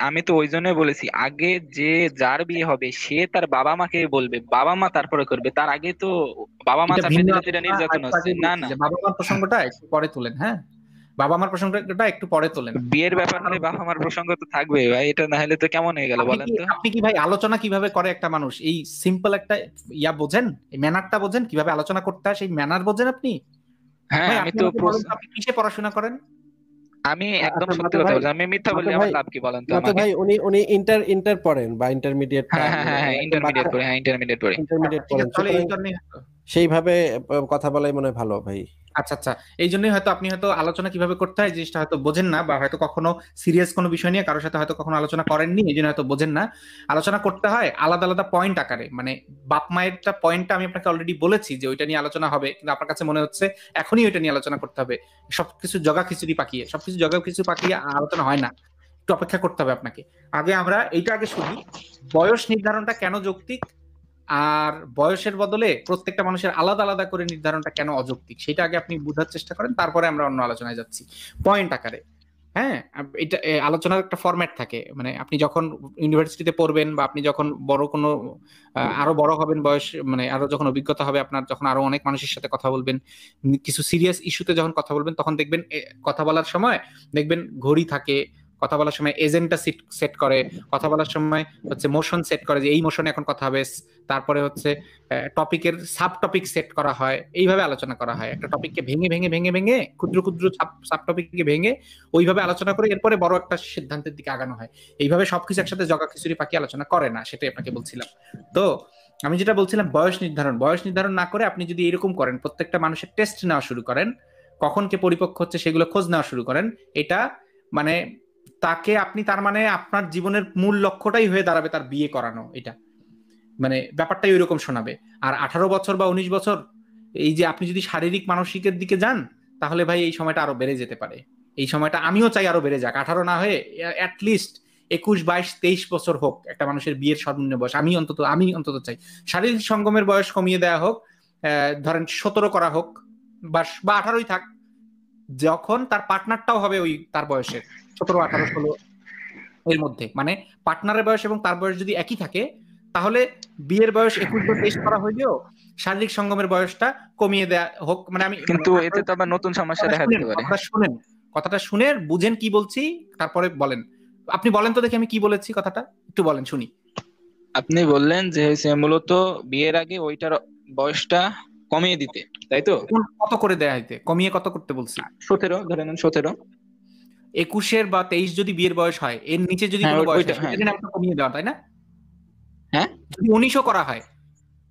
আমি তো ওই জন্যই বলেছি, আগে যে যার বিয়ে হবে সে তার বাবা মাকে বলবে, বাবা মা তারপরে করবে, তার আগে তো বাবা মা এটা চাপিয়ে ভিন্ন দিলে তো এটা আলোচনা, নির্যাতন একটু হচ্ছে। আগেই না বলছি না, যে বাবা মার প্রসঙ্গটা একটু পরে তোলেন। হ্যাঁ, বাবা মার প্রসঙ্গটা একটু পরে তোলেন। বিয়ের ব্যাপার হলে বাবা মার প্রসঙ্গ তো থাকবে ভাই, এটা না হলে তো কেমন হয়ে গেল বলেন তো। আপনি কি ভাই আলোচনা কিভাবে করে একটা মানুষ, এই সিম্পল একটা বোঝেন, এই ম্যানারটা বোঝেন, কিভাবে আলোচনা করতে হয় সেই ম্যানার বোঝেন আপনি? হ্যাঁ, ভাই আমি আপনি তো আমাকে বলেন তো, আপনি কিসে পড়াশোনা করেন? আমি একদম আচ্ছা সত্যি মাতো কথা ভাই, বলছি, আমি মিথ্যা বললে মাতো আমার ভাই, লাভ কি বলেন তো মাতো আমাকে। ভাই, উনি উনি ইন্টার পড়েন বা ইন্টারমিডিয়েট, হ্যাঁ হ্যাঁ হ্যাঁ হ্যাঁ, একদম ইন্টারমিডিয়েট বাচ্চা পড়ে, হ্যাঁ ইন্টারমিডিয়েট পড়ে। ইন্টারমিডিয়েট ঠিক পড়েন, আছে, তাহলে সুতরাং এই জন্যই সেইভাবে কথা বলাই মনে হয় ভালো ভাই। আচ্ছা আচ্ছা, এই জন্যই হয়তো আপনি হয়তো আলোচনা কিভাবে করতে হয় জিনিসটা হয়তো বোঝেন না, বা হয়তো কখনো সিরিয়াস কোনো বিষয় নিয়ে কারোর সাথে হয়তো কখনো আলোচনা করেননি, এই জন্য হয়তো বোঝেন না। আলোচনা করতে হয় আলাদা আলাদা পয়েন্ট আকারে, মানে বাপ মায়েরটা পয়েন্টটা আমি আপনাকে অলরেডি বলেছি যে ওইটা নিয়ে আলোচনা হবে, কিন্তু আপনার কাছে মনে হচ্ছে এখনই ওইটা নিয়ে আলোচনা করতে হবে। সবকিছু জগা খিচুড়ি পাকিয়ে আলোচনা হয় না, একটু অপেক্ষা করতে হবে আপনাকে। আগে আমরা এইটা আগে শুনি, বয়স নির্ধারণটা কেন যৌক্তিক, আর বয়সের বদলে প্রত্যেকটা মানুষের আলাদা আলাদা করে নির্ধারণটা কেন অযৌক্তিক, সেটা আগে আপনি বোঝার চেষ্টা করেন, তারপরে আমরা অন্য আলোচনায় যাচ্ছি পয়েন্ট আকারে। হ্যাঁ, এটা আলোচনার একটা ফরম্যাট থাকে, মানে আপনি যখন ইউনিভার্সিটিতে পড়বেন বা আপনি যখন বড় কোনো আরো বড় হবেন, বয়স মানে আরো যখন অভিজ্ঞতা হবে আপনার, যখন আরো অনেক মানুষের সাথে কথা বলবেন, কিছু সিরিয়াস ইস্যুতে যখন কথা বলবেন, তখন দেখবেন কথা বলার সময় দেখবেন ঘড়ি থাকে, কথা বলার সময় এজেন্ডা সেট করে, কথা বলার সময় হচ্ছে মোশন সেট করে যে এই মোশনে এখন কথা হবে, তারপরে হচ্ছে টপিকের সাব টপিক সেট করা হয়, এইভাবে আলোচনা করা হয়, একটা টপিককে ভেঙে ভেঙে ভেঙে ভেঙে ক্ষুদ্র ক্ষুদ্র সাব টপিককে ভেঙে ওইভাবে আলোচনা করে এরপরে বড় একটা সিদ্ধান্তের দিকে আগানো হয়। এইভাবে সবকিছু একসাথে জগা খিচুড়ি পাকিয়ে আলোচনা করে না, সেটাই আপনাকে বলছিলাম। তো আমি যেটা বলছিলাম, বয়স নির্ধারণ না করে আপনি যদি এরকম করেন, প্রত্যেকটা মানুষের টেস্ট নেওয়া শুরু করেন, কখন কে পরিপক্ক হচ্ছে সেগুলো খোঁজ নেওয়া শুরু করেন, এটা মানে তাকে আপনি তার মানে আপনার জীবনের মূল লক্ষ্যটাই হয়ে দাঁড়াবে তার বিয়ে করানো, এটা মানে ব্যাপারটাই ওইরকম শোনাবে। আর 18 বছর বা 19 বছর, এই যে আপনি যদি শারীরিক মানসিকের দিকে যান, তাহলে ভাই এই সময়টা আরো বেড়ে যেতে পারে। এই সময়টা আমিও চাই আরো বেড়ে যাক, 18 না হয়ে অ্যাটলিস্ট 21, 22, 23 বছর হোক একটা মানুষের বিয়ের সর্বনিম্ন বয়স। আমি অন্তত চাই শারীরিক সঙ্গমের বয়স কমিয়ে দেওয়া হোক, ধরেন 17 করা হোক বা 18ই থাক, যখন তার পার্টনারটাও হবে ওই তার বয়সের 17, 18, 16 এর মধ্যে, মানে পার্টনারের বয়স এবং তার বয়স যদি একই থাকে, তাহলে বিয়ের বয়স 21 বা 23 করা হইলেও শারীরিক সঙ্গমের বয়সটা কমিয়ে দেয়া হোক। মানে আমি কিন্তু এতে তো আবার নতুন সমস্যা দেখা দিতে পারে। কথাটা শুনেন, বুঝেন কি বলছি, তারপরে বলেন। আপনি বলেন তো দেখি আমি কি বলেছি, কথাটা একটু বলেন শুনি। আপনি বললেন যে হচ্ছে মূলত বিয়ের আগে ওইটার বয়সটা কমিয়ে দিতে, তাই তো? কত করে দেয়া হইতে, কমিয়ে কত করতে বলছি? 17 ধরে নেন, 17। 21 বা 23 যদি বিয়ের বয়স হয়, এর নিচে যদি কোনো বয়স হয় সেটা নামটা কমিয়ে দেওয়া, তাই না? হ্যাঁ, যদি 19ও করা হয়,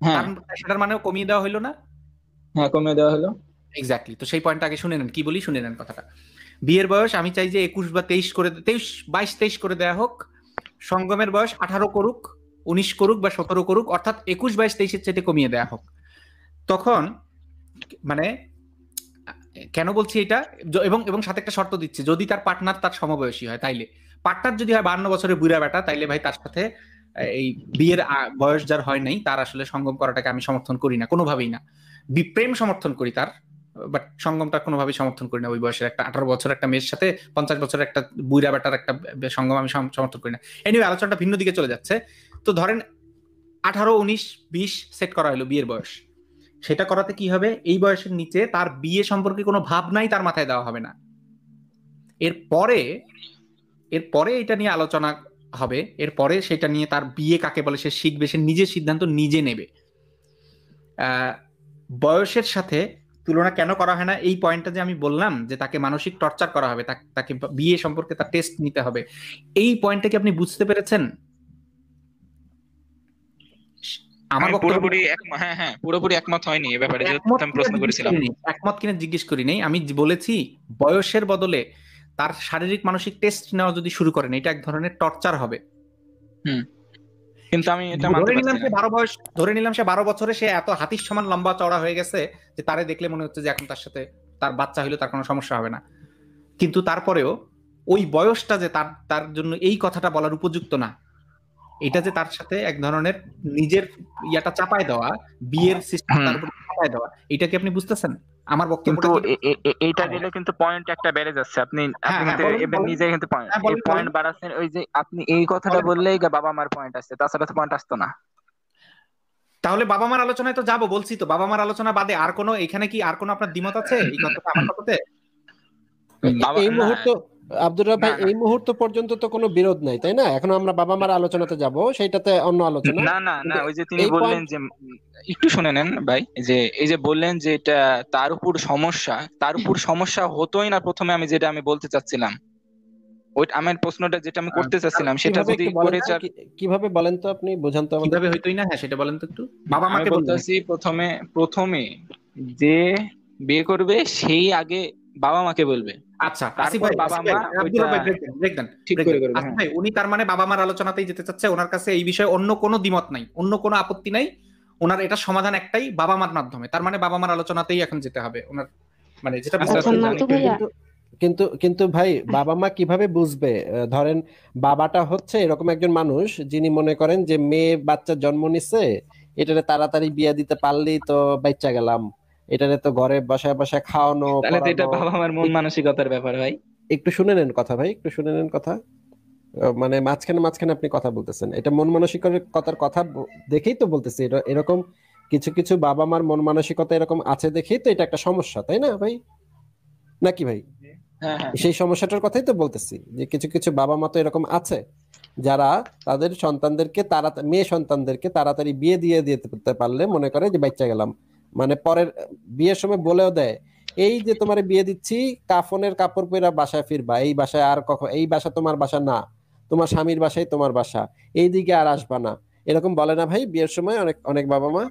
হ্যাঁ সেটার মানেও কমিয়ে দেওয়া হইলো না? হ্যাঁ, কমিয়ে দেওয়া হলো। এক্স্যাক্টলি। তো সেই পয়েন্টটা আগে শুনে নেন, কি বলি শুনে নেন কথাটা। বিয়ের বয়স আমি চাই যে 21 বা 23 করে, 23, 22, 23 করে দেয়া হোক। সঙ্গমের বয়স 18 করুক, 19 করুক বা 17 করুক, অর্থাৎ 21, 22, 23 এর চাইতে কমিয়ে দেয়া হোক। তখন মানে কেন বলছি এটা, এবং সাথে একটা শর্ত দিচ্ছে, যদি তার পার্টনার তার সমবয়সী হয়, তাইলে পার্টনার যদি হয় 52 বছরের বুড়া বেটা, তাইলে ভাই তার সাথে এই বিয়ের বয়স যার হয় নাই তার আসলে সঙ্গম করাটাকে আমি সমর্থন করি না, কোনোভাবেই না। প্রেম সমর্থন করি তার, বাট সঙ্গমটা কোনোভাবেই সমর্থন করি না। ওই বয়সের একটা 18 বছর একটা মেয়ের সাথে 50 বছরের একটা বুড়া বেটার একটা সঙ্গম আমি সমর্থন করি না। এনিওয়ে, আলোচনাটা ভিন্ন দিকে চলে যাচ্ছে। তো ধরেন 18, 19, 20 সেট করা হলো বিয়ের বয়স। সেটা করাতে কি হবে, এই বয়সের নিচে তার বিয়ে সম্পর্কে কোনো ভাবনাই তার মাথায় দেওয়া হবে না। এরপরে এটা নিয়ে আলোচনা হবে, এরপরে সেটা নিয়ে তার বিয়ে কাকে বলে সে শিখবে, সে নিজের সিদ্ধান্ত নিজে নেবে। বয়সের সাথে তুলনা কেন করা হয় না, এই পয়েন্টটা যে আমি বললাম যে তাকে মানসিক টর্চার করা হবে, তাকে বিয়ে সম্পর্কে তার টেস্ট নিতে হবে, এই পয়েন্টটা কি আপনি বুঝতে পেরেছেন? আমার আমি বক্তব্য পুরোপুরি হ্যাঁ পুরোপুরি একমত হয়নি এ ব্যাপারে, যেহেতু একমত আমি কিনা প্রশ্ন জিজ্ঞেস করেছিলাম। করিনি, একমত কিনা জিজ্ঞেস করি নাই, আমি বলেছি বয়সের বদলে তার শারীরিক মানসিক টেস্ট নেওয়া যদি শুরু করেন, এটা এক ধরনের টর্চার হবে। হুম, কিন্তু আমি এটা মানতে ধরে নিলাম পারছি সে না। 12 বয়স, ধরে নিলাম সে 12 বছরে সে এত হাতির সমান লম্বা চওড়া হয়ে গেছে যে তারে দেখলে মনে হচ্ছে যে এখন তার সাথে তার বাচ্চা হইলে তার কোনো সমস্যা হবে না, কিন্তু তারপরেও ওই বয়সটা যে তার তার জন্য এই কথাটা বলার উপযুক্ত না, এটা যে তার সাথে এক ধরনের নিজের ইয়াটা চাপায় দেওয়া, বিয়ের সিস্টেম তার উপর চাপায় দেওয়া, এটা কি আপনি বুঝতেছেন? আমার কিন্তু বক্তব্যটা কি? এইটা দিলে কিন্তু পয়েন্ট একটা বেড়ে যাচ্ছে। আপনি হ্যাঁ আপনি হ্যাঁ, কিন্তু বলেন এবার বলেন। নিজে কিন্তু হ্যাঁ, বলেন বলেন পয়েন্ট বাড়াচ্ছেন। ওই যে আপনি এই কথাটা বলেন। বললেই বাবা মার পয়েন্ট আসছে, তাছাড়া তো পয়েন্ট আসতো না। তাহলে বাবা মার আলোচনায় তো যাবো, বলছি তো বাবা মার আলোচনা বাদে আর কোনো, এখানে কি আর কোনো আপনার দ্বিমত আছে এই কথাটা আমার কথাতে? বাবা এই না মুহূর্ত আব্দুর রাব ভাই, না না এই মুহূর্ত পর্যন্ত তো কোনো বিরোধ নাই, তাই না? এখন আমরা বাবা মার আলোচনাতে যাব, সেইটাতে অন্য আলোচনা। না না না, কিন্তু ওই যে তিনি এই বললেন পয়েন্ট, যে একটু শুনে নেন ভাই, যে এই যে বললেন যে এটা তার উপর সমস্যা, তার উপর সমস্যা হতোই না প্রথমে, আমি বলতে চাচ্ছিলাম, ওই আমার প্রশ্নটা যেটা আমি করতে চাচ্ছিলাম সেটা কিভাবে যদি একটু বলেন করে তো, কিভাবে বলেন তো, আপনি বোঝান তো আমাদের। কিভাবে হইতোই না, হ্যাঁ সেটা বলেন তো একটু। বাবা আমি মাকে বলবেন। বলতেছি প্রথমে প্রথমে যে বিয়ে করবে সেই আগে বাবা মাকে বলবে, আচ্ছা আসিফ তারপর ভাই, বাবা আসিফ ভাই, মা আব্দুল ওইটা রাব ভাই, ব্রেক দেন ঠিক break করে দেন। করবে। আসিফ হ্যাঁ, ভাই, উনি তার মানে বাবা মার আলোচনাতেই যেতে চাচ্ছে, ওনার কাছে এই বিষয়ে অন্য কোনো দ্বিমত নাই, অন্য কোনো আপত্তি নাই, ওনার এটা সমাধান একটাই, বাবা মার মাধ্যমে। তার মানে বাবা মার আলোচনাতেই এখন যেতে হবে ওনার, মানে যেটা আচ্ছা বুঝতে আচ্ছা, পারছি। আমি নাতু ভাইয়া, কিন্তু কিন্তু কিন্তু ভাই, বাবা মা কিভাবে বুঝবে? ধরেন বাবাটা হচ্ছে এরকম একজন মানুষ যিনি মনে করেন যে মেয়ে বাচ্চা জন্ম নিচ্ছে, এটারে তাড়াতাড়ি বিয়ে দিতে পারলেই তো বাচ্চা গেলাম, এটারে তো ঘরে বসায় বসায় খাওয়ানো তাহলে তো এটা পড়ানো। বাবা মার মন মানসিকতার ব্যাপার ভাই। একটু শুনে নেন কথা ভাই, একটু শুনে নেন কথা। মানে মাঝখানে মাঝখানে আপনি কথা বলতেছেন, এটা মন মানসিকতার কথা দেখেই তো বলতেছি। এটা এরকম কিছু কিছু বাবা মার মন মানসিকতা এরকম আছে দেখেই তো এটা একটা সমস্যা, তাই না ভাই? নাকি ভাই? হ্যাঁ হ্যাঁ, সেই সমস্যাটার কথাই তো বলতেছি, যে কিছু কিছু বাবা মা তো এরকম আছে যারা তাদের সন্তানদেরকে মেয়ে সন্তানদেরকে তাড়াতাড়ি বিয়ে দিয়ে দিতে পারলে মনে করে যে বাচ্চা গেলাম, মানে পরের বিয়ের সময় বলেও দেয়, এই যে তোমার বিয়ে দিচ্ছি, কাফনের কাপড় পরে বাসায় ফিরবা, এই বাসায় আর কখন, এই বাসা তোমার বাসা না, তোমার স্বামীর বাসাই তোমার বাসা, এই দিকে আর আসবা না, এরকম বলে না ভাই বিয়ের সময় অনেক অনেক বাবা মা?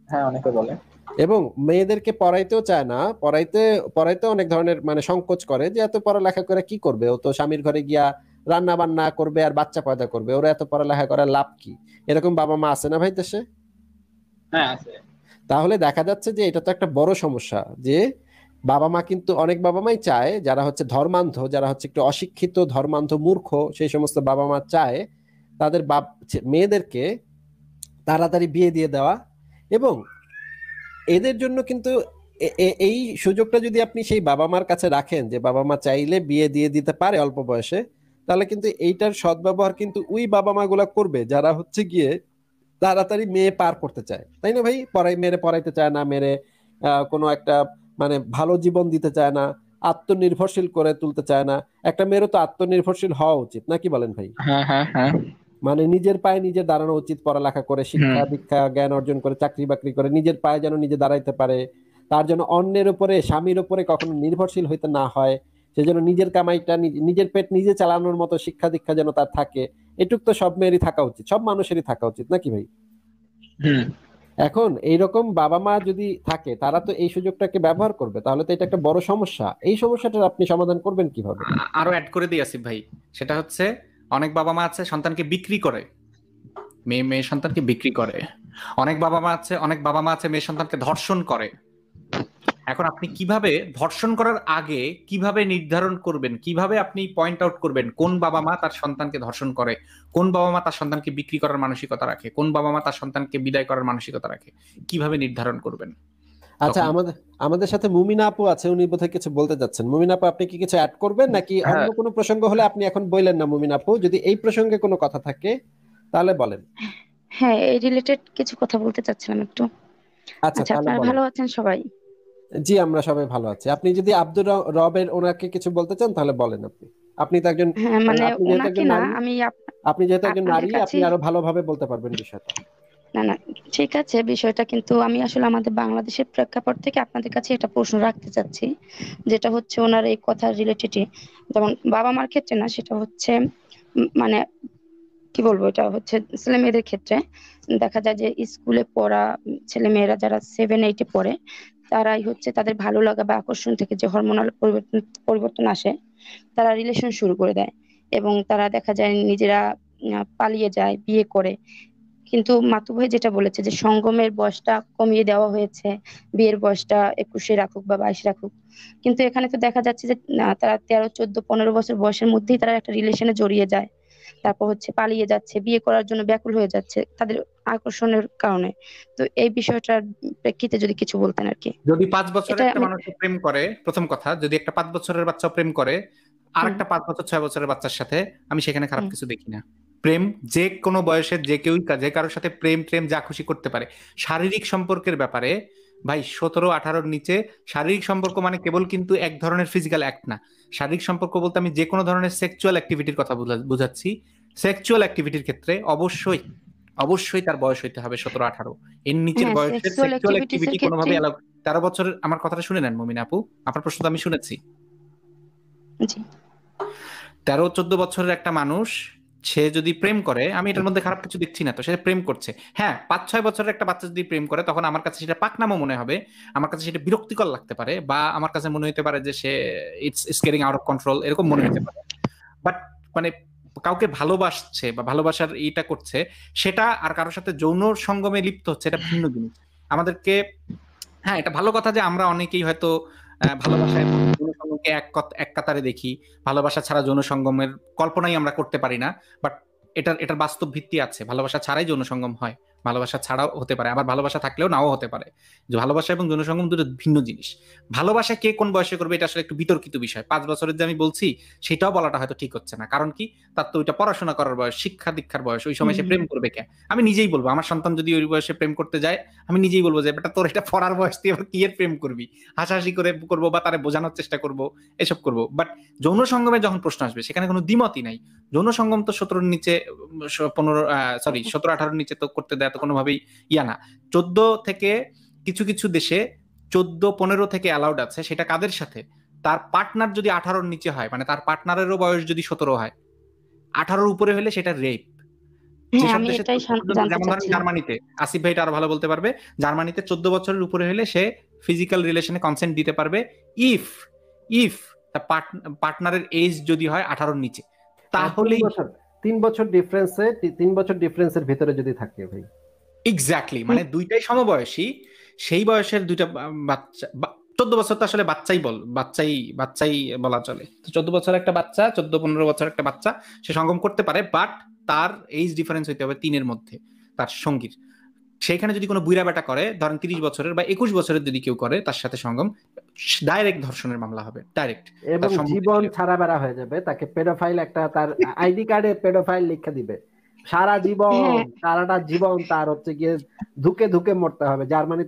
হ্যাঁ অনেকে বলে। এবং মেয়েদেরকে পড়াইতেও চায় না, পড়াইতে অনেক ধরনের মানে সংকোচ করে, যে এত পড়ালেখা করে কি করবে, ও তো স্বামীর ঘরে গিয়া রান্না বান্না করবে আর বাচ্চা পয়দা করবে, ওরা এত পড়ালেখা করার লাভ কি? এরকম বাবা মা আছে না ভাই দেশে? হ্যাঁ আছে। তাহলে দেখা যাচ্ছে যে এটা তো একটা বড় সমস্যা, যে বাবা মা কিন্তু অনেক বাবা মাই চায়, যারা হচ্ছে ধর্মান্ধ, যারা হচ্ছে একটু অশিক্ষিত ধর্মান্ধ মূর্খ, সেই সমস্ত বাবা মা চায় তাদের মেয়েদেরকে তাড়াতাড়ি বিয়ে দিয়ে দেওয়া। এবং এদের জন্য কিন্তু এই সুযোগটা যদি আপনি সেই বাবা মার কাছে রাখেন, যে বাবা মা চাইলে বিয়ে দিয়ে দিতে পারে অল্প বয়সে, তাহলে কিন্তু এইটার সদ্ব্যবহার কিন্তু ওই বাবা মা গুলা করবে যারা হচ্ছে গিয়ে তাড়াতাড়ি মেয়ে পার করতে চায়, তাই না ভাই? মেরে পড়াইতে চায় না, মেরে কোনো একটা মানে ভালো জীবন দিতে চায় না, আত্মনির্ভরশীল করে তুলতে চায় না। একটা মেয়েরও তো আত্মনির্ভরশীল হওয়া উচিত, নাকি বলেন ভাই? হ্যাঁ হ্যাঁ হ্যাঁ, মানে নিজের পায়ে নিজে দাঁড়ানো উচিত, পড়ালেখা করে শিক্ষা হুম, দীক্ষা জ্ঞান অর্জন করে চাকরি বাকরি করে নিজের পায়ে যেন নিজে দাঁড়াইতে পারে, তার জন্য অন্যের উপরে স্বামীর উপরে কখনো নির্ভরশীল হইতে না হয়, সে যেন নিজের কামাইটা নিজের পেট নিজে চালানোর মতো শিক্ষা দীক্ষা যেন তার থাকে। এটুক তো সব মেয়েরই থাকা উচিত, সব মানুষেরই থাকা উচিত, নাকি ভাই? হুম। এখন এইরকম বাবা মা যদি থাকে, তারা তো এই সুযোগটাকে ব্যবহার করবে, তাহলে তো এটা একটা বড় সমস্যা। এই সমস্যাটার আপনি সমাধান করবেন কিভাবে? আরো অ্যাড করে দিই আসিফ ভাই, সেটা হচ্ছে অনেক বাবা মা আছে সন্তানকে বিক্রি করে, মেয়ে সন্তানকে বিক্রি করে। অনেক বাবা মা আছে মেয়ে সন্তানকে ধর্ষণ করে। এখন আপনি কিভাবে ধর্ষণ করার আগে কিভাবে নির্ধারণ করবেন, কিভাবে আপনি পয়েন্ট আউট করবেন কোন বাবা মা তার সন্তানকে ধর্ষণ করে, কোন বাবা মা তার সন্তানকে বিক্রি করার মানসিকতা রাখে, কোন বাবা মা তার সন্তানকে বিদায় করার মানসিকতা রাখে, কিভাবে নির্ধারণ করবেন? আচ্ছা, তখন আমাদের সাথে মুমিনা আপু আছে, উনি বোধহয় কিছু বলতে যাচ্ছেন। মুমিনা আপু, আপনি কি কিছু অ্যাড করবেন, নাকি অন্য হ্যাঁ কোনো প্রসঙ্গ হলে আপনি এখন বললেন না? মুমিনা আপু, যদি এই প্রসঙ্গে কোনো কথা থাকে তাহলে বলেন। হ্যাঁ, এই রিলেটেড কিছু কথা বলতে চাচ্ছিলাম একটু। আচ্ছা, আচ্ছা, তাহলে আপনারা বলেন। ভালো আছেন সবাই? জি, আমরা সবাই ভালো আছি। আপনি যদি আব্দুর রবের ওনাকে কিছু বলতে চান তাহলে বলেন। আপনি তো একজন, হ্যাঁ, মানে আপনি যেহেতু ওনাকে একজন না, নারী, আমি আপনি যেহেতু একজন আপনাদের নারী, কাছে আপনি আরো ভালোভাবে বলতে পারবেন বিষয়টা। না না, ঠিক আছে বিষয়টা, কিন্তু আমি আসলে আমাদের বাংলাদেশের প্রেক্ষাপট থেকে আপনাদের কাছে এটা প্রশ্ন রাখতে চাচ্ছি, যেটা হচ্ছে ওনার এই কথা রিলেটেডই, যেমন বাবা মার ক্ষেত্রে না, সেটা হচ্ছে মানে কি বলবো, এটা হচ্ছে ছেলে মেয়েদের ক্ষেত্রে দেখা যায় যে স্কুলে পড়া ছেলে মেয়েরা যারা 7-8-এ পড়ে, তারাই হচ্ছে তাদের ভালো লাগা বা আকর্ষণ থেকে যে হরমোনাল পরিবর্তন আসে, তারা রিলেশন শুরু করে দেয় এবং তারা দেখা যায় নিজেরা পালিয়ে যায়, বিয়ে করে। কিন্তু মাতু ভাই যেটা বলেছে যে সঙ্গমের বয়সটা কমিয়ে দেওয়া হয়েছে, বিয়ের বয়সটা 21-এ রাখুক বা 22 রাখুক, কিন্তু এখানে তো দেখা যাচ্ছে যে তারা 13, 14, 15 বছর বয়সের মধ্যেই তারা একটা রিলেশনে জড়িয়ে যায়, তারপর হচ্ছে পালিয়ে যাচ্ছে, বিয়ে করার জন্য ব্যাকুল হয়ে যাচ্ছে তাদের আকর্ষণের কারণে। তো এই বিষয়টার প্রেক্ষিতে যদি কিছু বলতেন আর কি। যদি 5 বছরের এটা একটা আমি মানুষ প্রেম করে, প্রথম কথা, যদি একটা 5 বছরের বাচ্চা প্রেম করে আর হুম একটা 5 বছর 6 বছরের বাচ্চার সাথে, আমি সেখানে খারাপ হুম কিছু দেখি না। প্রেম যে কোনো বয়সের যে কেউই যে কারোর সাথে প্রেম প্রেম যা খুশি করতে পারে। শারীরিক সম্পর্কের ব্যাপারে ভাই 17-18-র নিচে শারীরিক সম্পর্ক মানে কেবল কিন্তু এক ধরনের ফিজিক্যাল অ্যাক্ট না। শারীরিক সম্পর্ক বলতে আমি যে কোনো ধরনের সেক্সুয়াল অ্যাক্টিভিটির কথা বুঝাচ্ছি। সেক্সুয়াল অ্যাক্টিভিটির ক্ষেত্রে অবশ্যই অবশ্যই তার বয়স হইতে হবে 17-18। এর নিচের হ্যাঁ, বয়সের সেক্সুয়াল সেক্সুয়াল অ্যাক্টিভিটিস এর অ্যাক্টিভিটি ক্ষেত্রে কোনোভাবে অ্যালাউ। 13 বছরের, আমার কথাটা শুনে নেন মমিন আপু, আপনার প্রশ্ন তো আমি শুনেছি। জি 13-14 বছরের একটা মানুষ সে যদি প্রেম করে, আমি এটার মধ্যে খারাপ কিছু দেখছি না, তো সে প্রেম করছে। হ্যাঁ, 5-6 বছরের একটা বাচ্চা যদি প্রেম করে, তখন আমার কাছে সেটা পাকনামো মনে হবে, আমার কাছে সেটা বিরক্তিকর লাগতে পারে, বা আমার কাছে মনে হতে পারে যে say it's getting out of control, এরকম মনে হতে পারে। বাট মানে কাউকে ভালোবাসছে বা ভালোবাসার এইটা করছে, সেটা আর কারোর সাথে যৌন সঙ্গমে লিপ্ত হচ্ছে, এটা ভিন্ন জিনিস আমাদেরকে। হ্যাঁ, এটা ভালো কথা যে আমরা অনেকেই হয়তো ভালোবাসা এবং যৌন সঙ্গমকে এক কাতারে দেখি। ভালোবাসা ছাড়া যৌন সঙ্গমের কল্পনাই আমরা করতে পারি না। বাট এটার বাস্তব ভিত্তি আছে। ভালোবাসা ছাড়াই যৌন সঙ্গম হয়, ভালোবাসা ছাড়াও হতে পারে, আবার ভালোবাসা থাকলেও নাও হতে পারে। যে ভালোবাসা এবং যৌন সঙ্গম দুটো ভিন্ন জিনিস। ভালোবাসা কে কোন বয়সে করবে এটা আসলে একটু বিতর্কিত বিষয়। 5 বছরের যে আমি বলছি সেটাও বলাটা হয়তো ঠিক হচ্ছে না, কারণ কি, তার তো ওইটা পড়াশোনা করার বয়স, শিক্ষা দীক্ষার বয়স, ওই সময় সে প্রেম করবে কে? আমি নিজেই বলবো, আমার সন্তান যদি ওই বয়সে প্রেম করতে যায়, আমি নিজেই বলবো যে বেটা তোর এটা পড়ার বয়স, তুই আবার কি এর প্রেম করবি? হাসাহাসি করে করবো বা তারে বোঝানোর চেষ্টা করবো, এসব করবো। বাট যৌন সঙ্গমে যখন প্রশ্ন আসবে, সেখানে কোনো দ্বিমতই নাই। যৌন সঙ্গম তো 17-র নিচে 17-18-র নিচে তো করতে দেয় তো কোনোভাবেই ইয়া না। 14 থেকে কিছু কিছু দেশে 14-15 থেকে অ্যালাউড আছে। সেটা কাদের সাথে? তার পার্টনার যদি 18-র নিচে হয়, মানে তার পার্টনারেরও বয়স যদি 17 হয়, 18-র উপরে হলে সেটা রেপ। হ্যাঁ, যেসব আমি দেশে এটাই 14 পর্যন্ত, জানতে যেমন ধরেন চাচ্ছিলাম। জার্মানিতে, আসিফ ভাই এটা আরো ভালো বলতে পারবে, জার্মানিতে 14 বছরের উপরে হলে সে ফিজিক্যাল রিলেশনে কনসেন্ট দিতে পারবে, ইফ ইফ তার পার্টনারের এজ যদি হয় 18-র নিচে, তাহলেই। 3 বছর ডিফারেন্সে, 3 বছর ডিফারেন্সের ভিতরে যদি থাকে ভাই। এক্স্যাক্টলি, মানে দুইটাই সমবয়সী, সেই বয়সের দুইটা বাচ্চা। 14 বছর তো আসলে বাচ্চাই বলা চলে। তো 14 বছর একটা বাচ্চা, 14-15 বছর একটা বাচ্চা, সে সঙ্গম করতে পারে, বাট তার এইজ ডিফারেন্স হইতে হবে 3-এর মধ্যে তার সঙ্গীর। সেখানে যদি কোনো বুইরা বেটা করে, ধরেন 30 বছরের বা 21 বছরের যদি কেউ করে তার সাথে সঙ্গম, ডাইরেক্ট ধর্ষণের মামলা হবে, ডাইরেক্ট। এবং জীবন ছাড়া বেড়া হয়ে যাবে, তাকে পেডোফাইল, একটা তার আইডি কার্ডে পেডোফাইল লিখে দিবে, সারা জীবন, হ্যাঁ সারাটা জীবন তার হচ্ছে গিয়ে ধুকে ধুকে মরতে হবে। জার্মানি